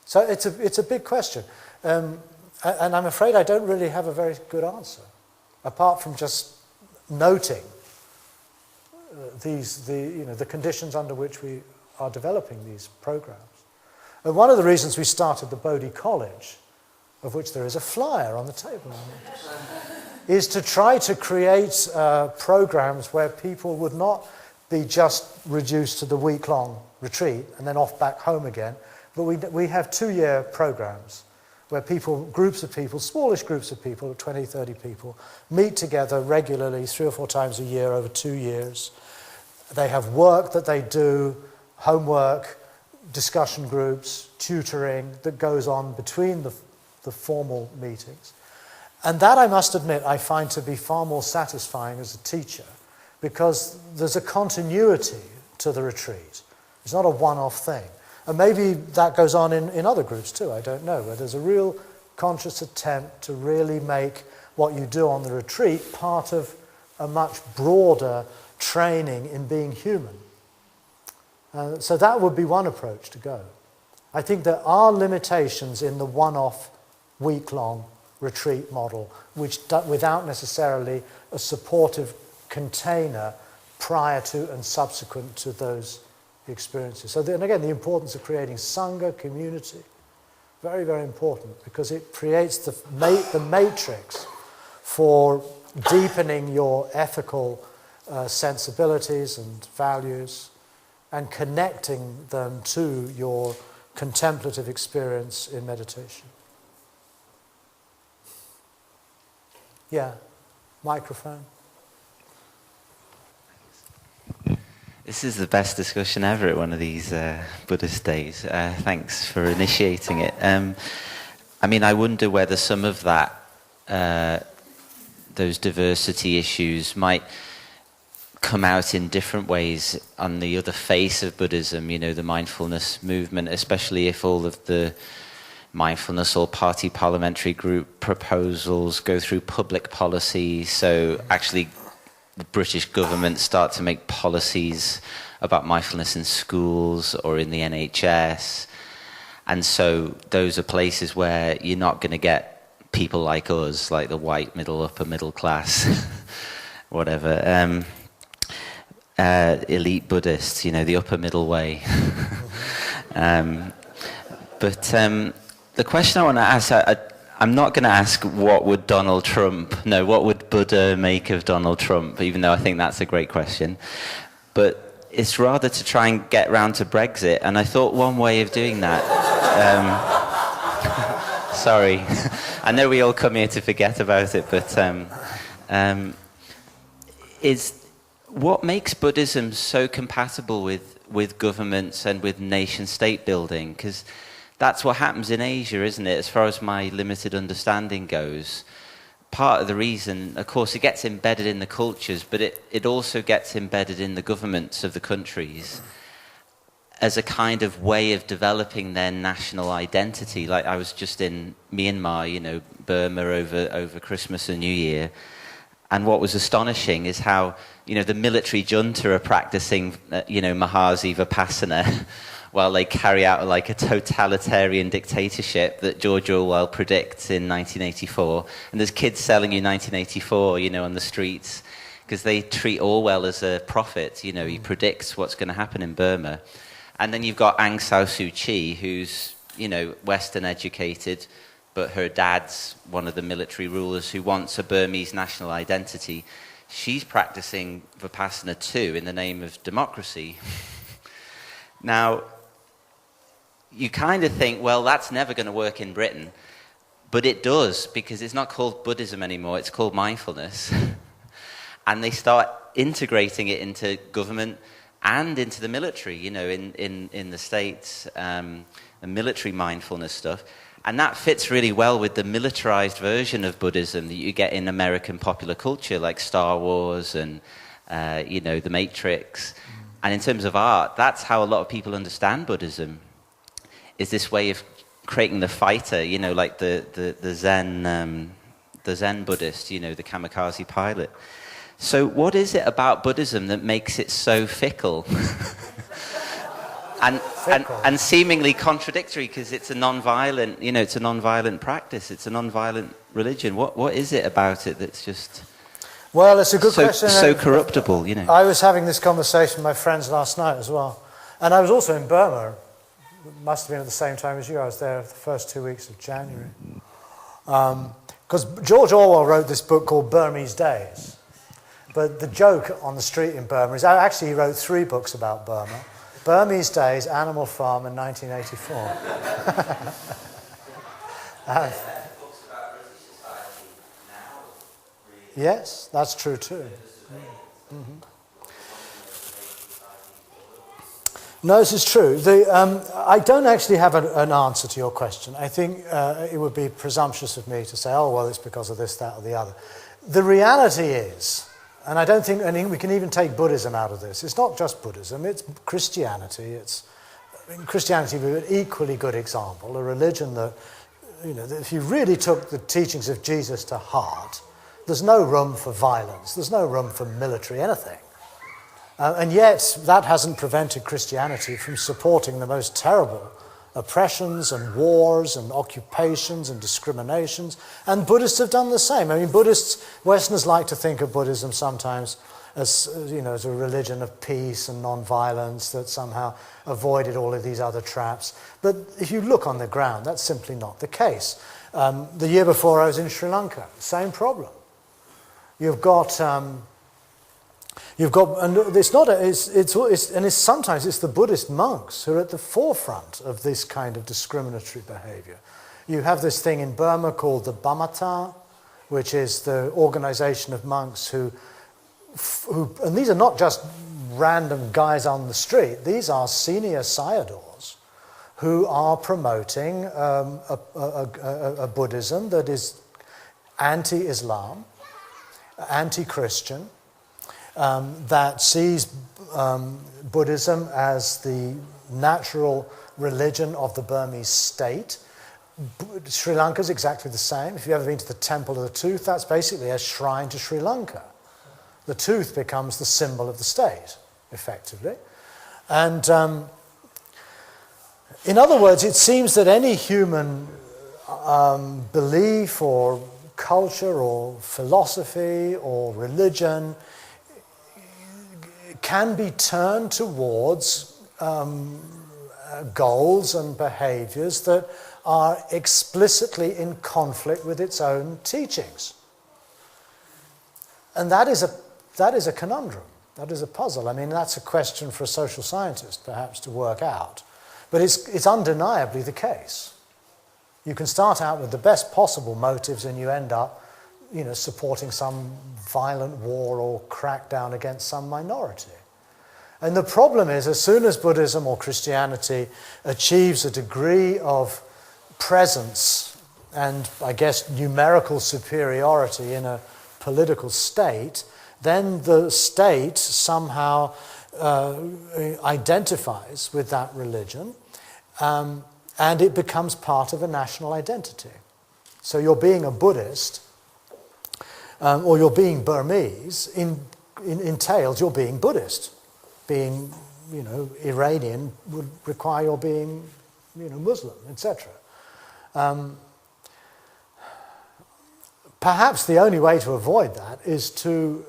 So it's a big question. And I'm afraid I don't really have a very good answer, apart from just noting the conditions under which we are developing these programs. And one of the reasons we started the Bodhi College, of which there is a flyer on the table, is to try to create programs where people would not be just reduced to the week-long retreat and then off back home again, but we have 2-year programs where groups of people, smallish groups of people, 20, 30 people, meet together regularly 3 or 4 times a year over 2 years. They have work that they do, homework, discussion groups, tutoring that goes on between the the formal meetings. And that, I must admit, I find to be far more satisfying as a teacher, because there's a continuity to the retreat. It's not a one-off thing. And maybe that goes on in other groups too, I don't know, where there's a real conscious attempt to really make what you do on the retreat part of a much broader training in being human. So that would be one approach to go. I think there are limitations in the one-off, week-long retreat model, without necessarily a supportive container prior to and subsequent to those experiences. So then again, the importance of creating Sangha, community, very, very important, because it creates the matrix for deepening your ethical sensibilities and values and connecting them to your contemplative experience in meditation. Yeah, microphone. This is the best discussion ever at one of these Buddhist days. Thanks for initiating it. I mean, I wonder whether some of that, those diversity issues might come out in different ways on the other face of Buddhism, you know, the mindfulness movement, especially if all of the mindfulness or party parliamentary group proposals go through public policy. So actually the British government start to make policies about mindfulness in schools or in the NHS. And so those are places where you're not going to get people like us, like the white upper middle class, whatever, elite Buddhists, you know, the upper middle way. But the question I want to ask, I'm not going to ask what would what would Buddha make of Donald Trump, even though I think that's a great question. But it's rather to try and get round to Brexit, and I thought one way of doing that, sorry, I know we all come here to forget about it, but is what makes Buddhism so compatible with governments and with nation-state building? Because that's what happens in Asia, isn't it, as far as my limited understanding goes. Part of the reason, of course, it gets embedded in the cultures, but it also gets embedded in the governments of the countries as a kind of way of developing their national identity. Like I was just in Myanmar, you know, Burma over Christmas and New Year, and what was astonishing is how, you know, the military junta are practicing, you know, Mahasi Vipassana, while they carry out like a totalitarian dictatorship that George Orwell predicts in 1984. And there's kids selling you 1984, you know, on the streets, because they treat Orwell as a prophet. You know, he predicts what's going to happen in Burma. And then you've got Aung San Suu Kyi, who's, you know, Western educated, but her dad's one of the military rulers who wants a Burmese national identity. She's practicing Vipassana too in the name of democracy. Now, you kind of think, well, that's never going to work in Britain. But it does, because it's not called Buddhism anymore, it's called mindfulness. And they start integrating it into government and into the military, you know, in the States, the military mindfulness stuff. And that fits really well with the militarized version of Buddhism that you get in American popular culture, like Star Wars and, you know, The Matrix. And in terms of art, that's how a lot of people understand Buddhism, is this way of creating the fighter, you know, like the Zen Buddhist, you know, the kamikaze pilot. So what is it about Buddhism that makes it so fickle? and seemingly contradictory, because it's a non-violent, you know, it's a non-violent practice, it's a non-violent religion. What is it about it that's just... Well, it's a good question. So corruptible, you know. I was having this conversation with my friends last night as well. And I was also in Burma. It must have been at the same time as you. I was there the first 2 weeks of January. Because George Orwell wrote this book called Burmese Days. But the joke on the street in Burma is, actually he wrote 3 books about Burma. Burmese Days, Animal Farm, and 1984. Yes, that's true too. Mm-hmm. No, this is true. I don't actually have an answer to your question. I think it would be presumptuous of me to say, oh, well, it's because of this, that, or the other. The reality is, and I don't think, and we can even take Buddhism out of this, it's not just Buddhism, it's Christianity. Christianity would be an equally good example, a religion that, that if you really took the teachings of Jesus to heart, there's no room for violence, there's no room for military anything. And yet, that hasn't prevented Christianity from supporting the most terrible oppressions and wars and occupations and discriminations. And Buddhists have done the same. I mean, Westerners like to think of Buddhism sometimes as, as a religion of peace and non-violence that somehow avoided all of these other traps. But if you look on the ground, that's simply not the case. The year before I was in Sri Lanka, same problem. You've got, and it's not, sometimes it's the Buddhist monks who are at the forefront of this kind of discriminatory behavior. You have this thing in Burma called the Bamata, which is the organization of monks who, and these are not just random guys on the street, these are senior sayadaws who are promoting a Buddhism that is anti-Islam, anti-Christian, that sees Buddhism as the natural religion of the Burmese state. Sri Lanka is exactly the same. If you've ever been to the Temple of the Tooth, that's basically a shrine to Sri Lanka. The tooth becomes the symbol of the state, effectively. And in other words, it seems that any human belief or culture or philosophy or religion can be turned towards goals and behaviors that are explicitly in conflict with its own teachings. And that is a conundrum. That is a puzzle. I mean, that's a question for a social scientist, perhaps, to work out. But it's undeniably the case. You can start out with the best possible motives and you end up, supporting some violent war or crackdown against some minority. And the problem is, as soon as Buddhism or Christianity achieves a degree of presence and, I guess, numerical superiority in a political state, then the state somehow identifies with that religion, and it becomes part of a national identity. So you're being a Buddhist, or you're being Burmese, entails you're being Buddhist. Being, Iranian would require your being, Muslim, etc. Perhaps the only way to avoid that is to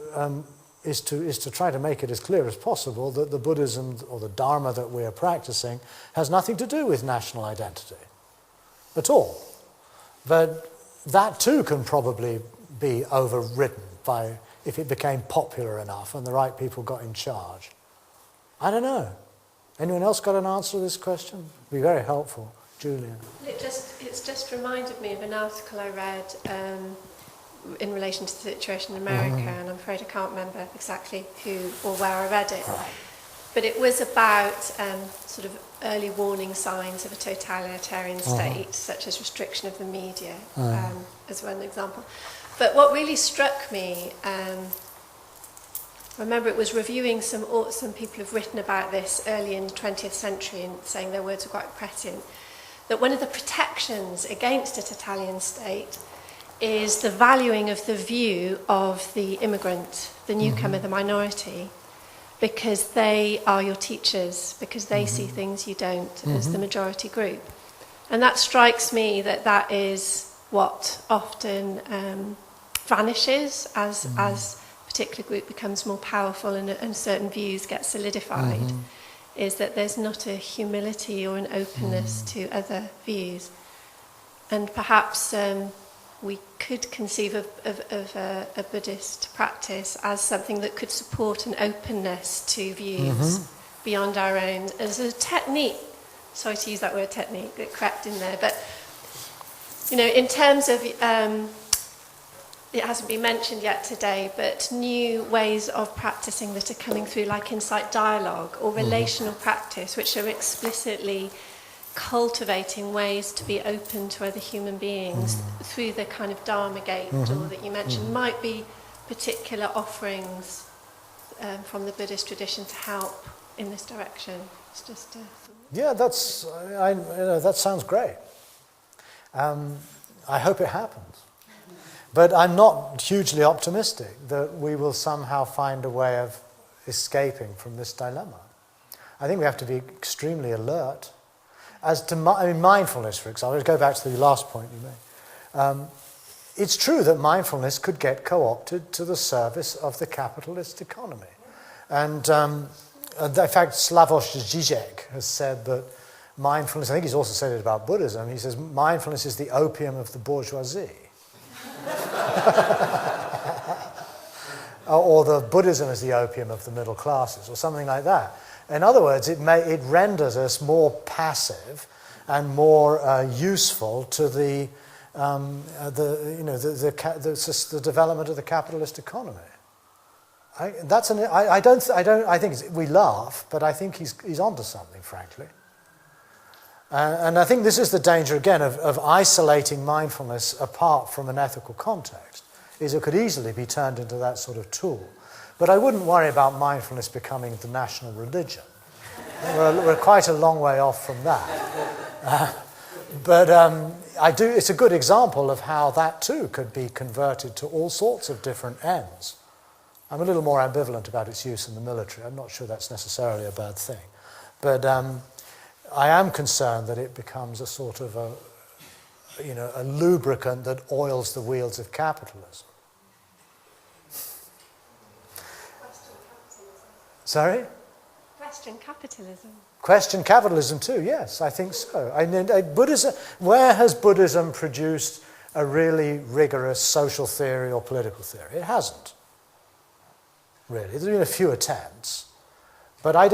try to make it as clear as possible that the Buddhism or the Dharma that we are practicing has nothing to do with national identity at all. But that too can probably be overridden by if it became popular enough and the right people got in charge. I don't know. Anyone else got an answer to this question? It'd be very helpful. Julia. It's just reminded me of an article I read in relation to the situation in America, and I'm afraid I can't remember exactly who or where I read it. But it was about sort of early warning signs of a totalitarian state, such as restriction of the media, as one example. But what really struck me, I remember it was reviewing some people have written about this early in the 20th century and saying their words were quite prescient, that one of the protections against a totalitarian state is the valuing of the view of the immigrant, the newcomer, the minority, because they are your teachers, because they see things you don't as the majority group. And that strikes me that is what often vanishes as a particular group becomes more powerful and certain views get solidified, is that there's not a humility or an openness to other views. And perhaps we could conceive of a Buddhist practice as something that could support an openness to views beyond our own. As a technique, sorry to use that word technique, that crept in there, but in terms of it hasn't been mentioned yet today, but new ways of practicing that are coming through, like insight dialogue or relational practice, which are explicitly cultivating ways to be open to other human beings through the kind of Dharma gate door that you mentioned, might be particular offerings from the Buddhist tradition to help in this direction. It's just yeah, that sounds great. I hope it happens. But I'm not hugely optimistic that we will somehow find a way of escaping from this dilemma. I think we have to be extremely alert. As to mindfulness, for example, let's go back to the last point you made. It's true that mindfulness could get co-opted to the service of the capitalist economy. And in fact, Slavoj Žižek has said that mindfulness, I think he's also said it about Buddhism, he says mindfulness is the opium of the bourgeoisie. Or the Buddhism is the opium of the middle classes, or something like that. In other words, it renders us more passive and more useful to the development of the capitalist economy. I think we laugh, but I think he's onto something, frankly. And I think this is the danger, again, of isolating mindfulness apart from an ethical context, is it could easily be turned into that sort of tool. But I wouldn't worry about mindfulness becoming the national religion. We're quite a long way off from that. It's a good example of how that too could be converted to all sorts of different ends. I'm a little more ambivalent about its use in the military. I'm not sure that's necessarily a bad thing. But I am concerned that it becomes a sort of a lubricant that oils the wheels of capitalism. Sorry? Question capitalism. Question capitalism too, yes, I think so. Buddhism, where has Buddhism produced a really rigorous social theory or political theory? It hasn't, really. There's been a few attempts. But I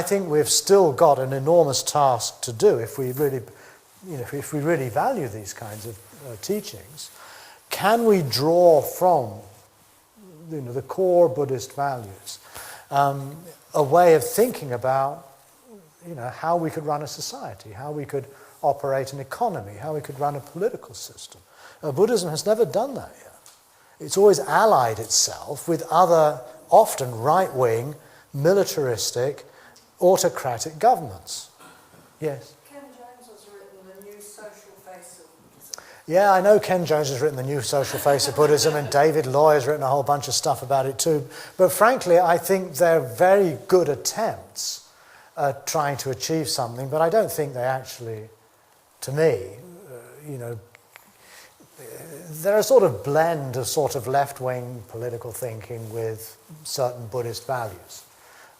think we've still got an enormous task to do if we really value these kinds of teachings. Can we draw from the core Buddhist values a way of thinking about how we could run a society, how we could operate an economy, how we could run a political system? Buddhism has never done that yet. It's always allied itself with other, often right-wing, militaristic, autocratic governments. Yes? Ken Jones has written The New Social Face of Buddhism. Yeah, I know Ken Jones has written The New Social Face of Buddhism, and David Loy has written a whole bunch of stuff about it too. But frankly, I think they're very good attempts at trying to achieve something, but I don't think they actually, to me, they're a sort of blend of sort of left-wing political thinking with certain Buddhist values.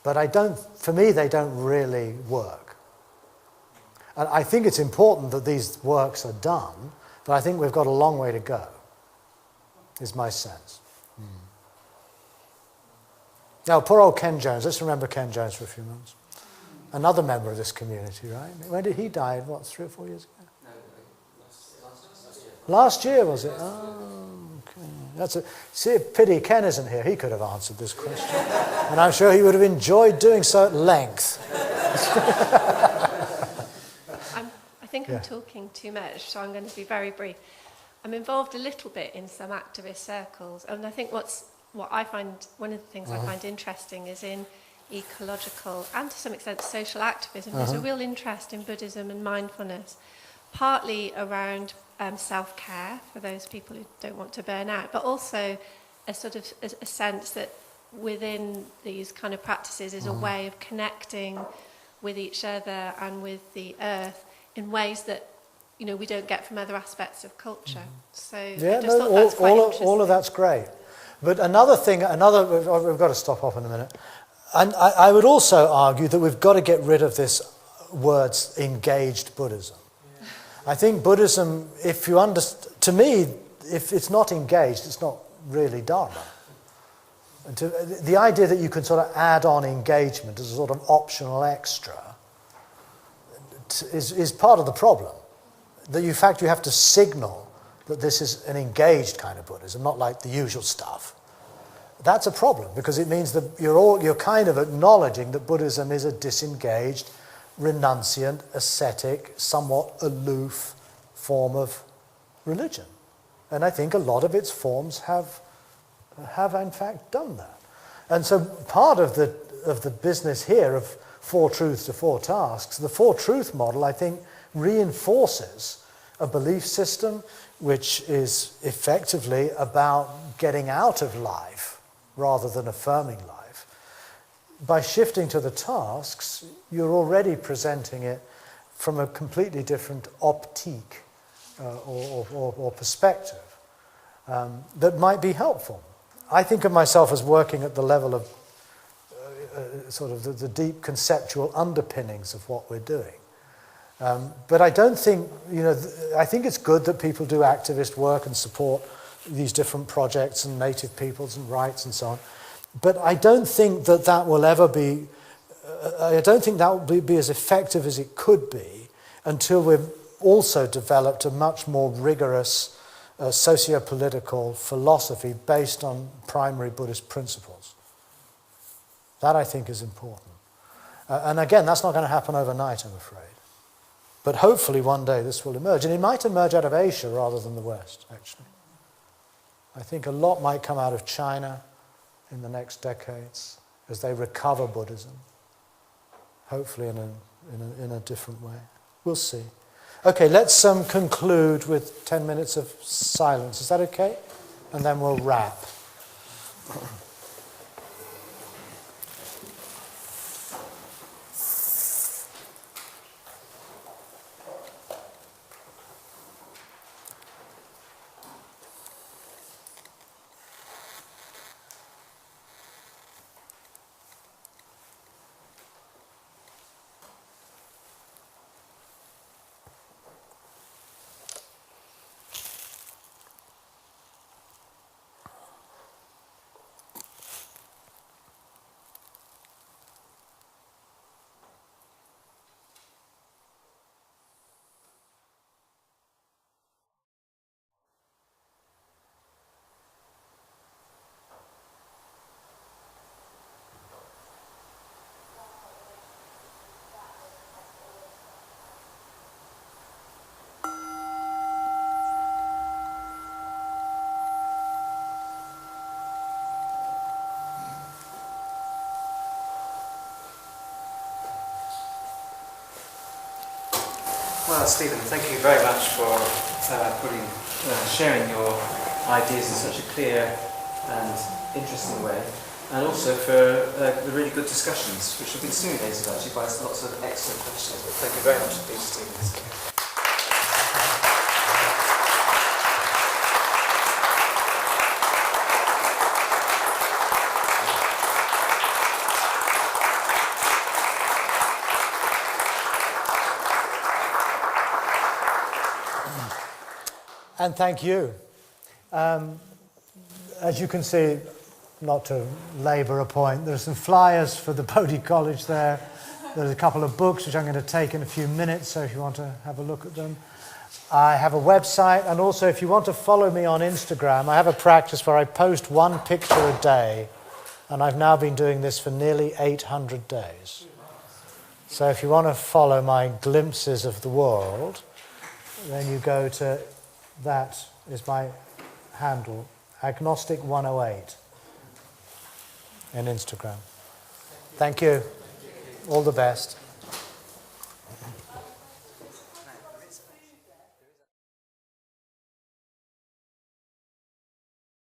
But for me, they don't really work. And I think it's important that these works are done, but I think we've got a long way to go, is my sense. Now, poor old Ken Jones, let's remember Ken Jones for a few months. Another member of this community, right? When did he die? 3 or 4 years ago? Last year, was it? Oh, okay. See, a pity Ken isn't here. He could have answered this question. And I'm sure he would have enjoyed doing so at length. I think I'm talking too much, so I'm going to be very brief. I'm involved a little bit in some activist circles, and I think one of the things I find interesting is in ecological and to some extent social activism. There's a real interest in Buddhism and mindfulness, partly around self-care for those people who don't want to burn out, but also a sort of a sense that within these kind of practices is a way of connecting with each other and with the earth in ways that we don't get from other aspects of culture. So yeah, I just thought that's quite interesting. All of that's great. But we've got to stop off in a minute. And I would also argue that we've got to get rid of this words engaged Buddhism. I think Buddhism, to me, if it's not engaged, it's not really Dharma. And the idea that you can sort of add on engagement as a sort of optional extra is part of the problem. That in fact you have to signal that this is an engaged kind of Buddhism, not like the usual stuff, that's a problem, because it means that you're kind of acknowledging that Buddhism is a disengaged, renunciant, ascetic, somewhat aloof form of religion. And I think a lot of its forms have in fact done that. And so part of the business here of four truths to four tasks, the four truth model, I think, reinforces a belief system which is effectively about getting out of life rather than affirming life. By shifting to the tasks, you're already presenting it from a completely different optique or perspective that might be helpful. I think of myself as working at the level of sort of the deep conceptual underpinnings of what we're doing. But I don't think, I think it's good that people do activist work and support these different projects and native peoples and rights and so on. But I don't think that will ever be, I don't think that will be as effective as it could be until we've also developed a much more rigorous socio-political philosophy based on primary Buddhist principles. That, I think, is important. And again, that's not going to happen overnight, I'm afraid. But hopefully one day this will emerge. And it might emerge out of Asia rather than the West, actually. I think a lot might come out of China in the next decades as they recover Buddhism, hopefully in a different way. We'll see. Okay, let's conclude with 10 minutes of silence. Is that okay? And then we'll wrap. Well, Stephen, thank you very much for sharing your ideas in such a clear and interesting way, and also for the really good discussions, which have been stimulated actually by lots of excellent questions. But thank you very much indeed, Stephen. And thank you. As you can see, not to labour a point, there's some flyers for the Bodhi College there. There's a couple of books which I'm going to take in a few minutes, so if you want to have a look at them. I have a website, and also if you want to follow me on Instagram, I have a practice where I post one picture a day, and I've now been doing this for nearly 800 days. So if you want to follow my glimpses of the world, then you go to, that is my handle, Agnostic108 in Instagram. Thank you. All the best.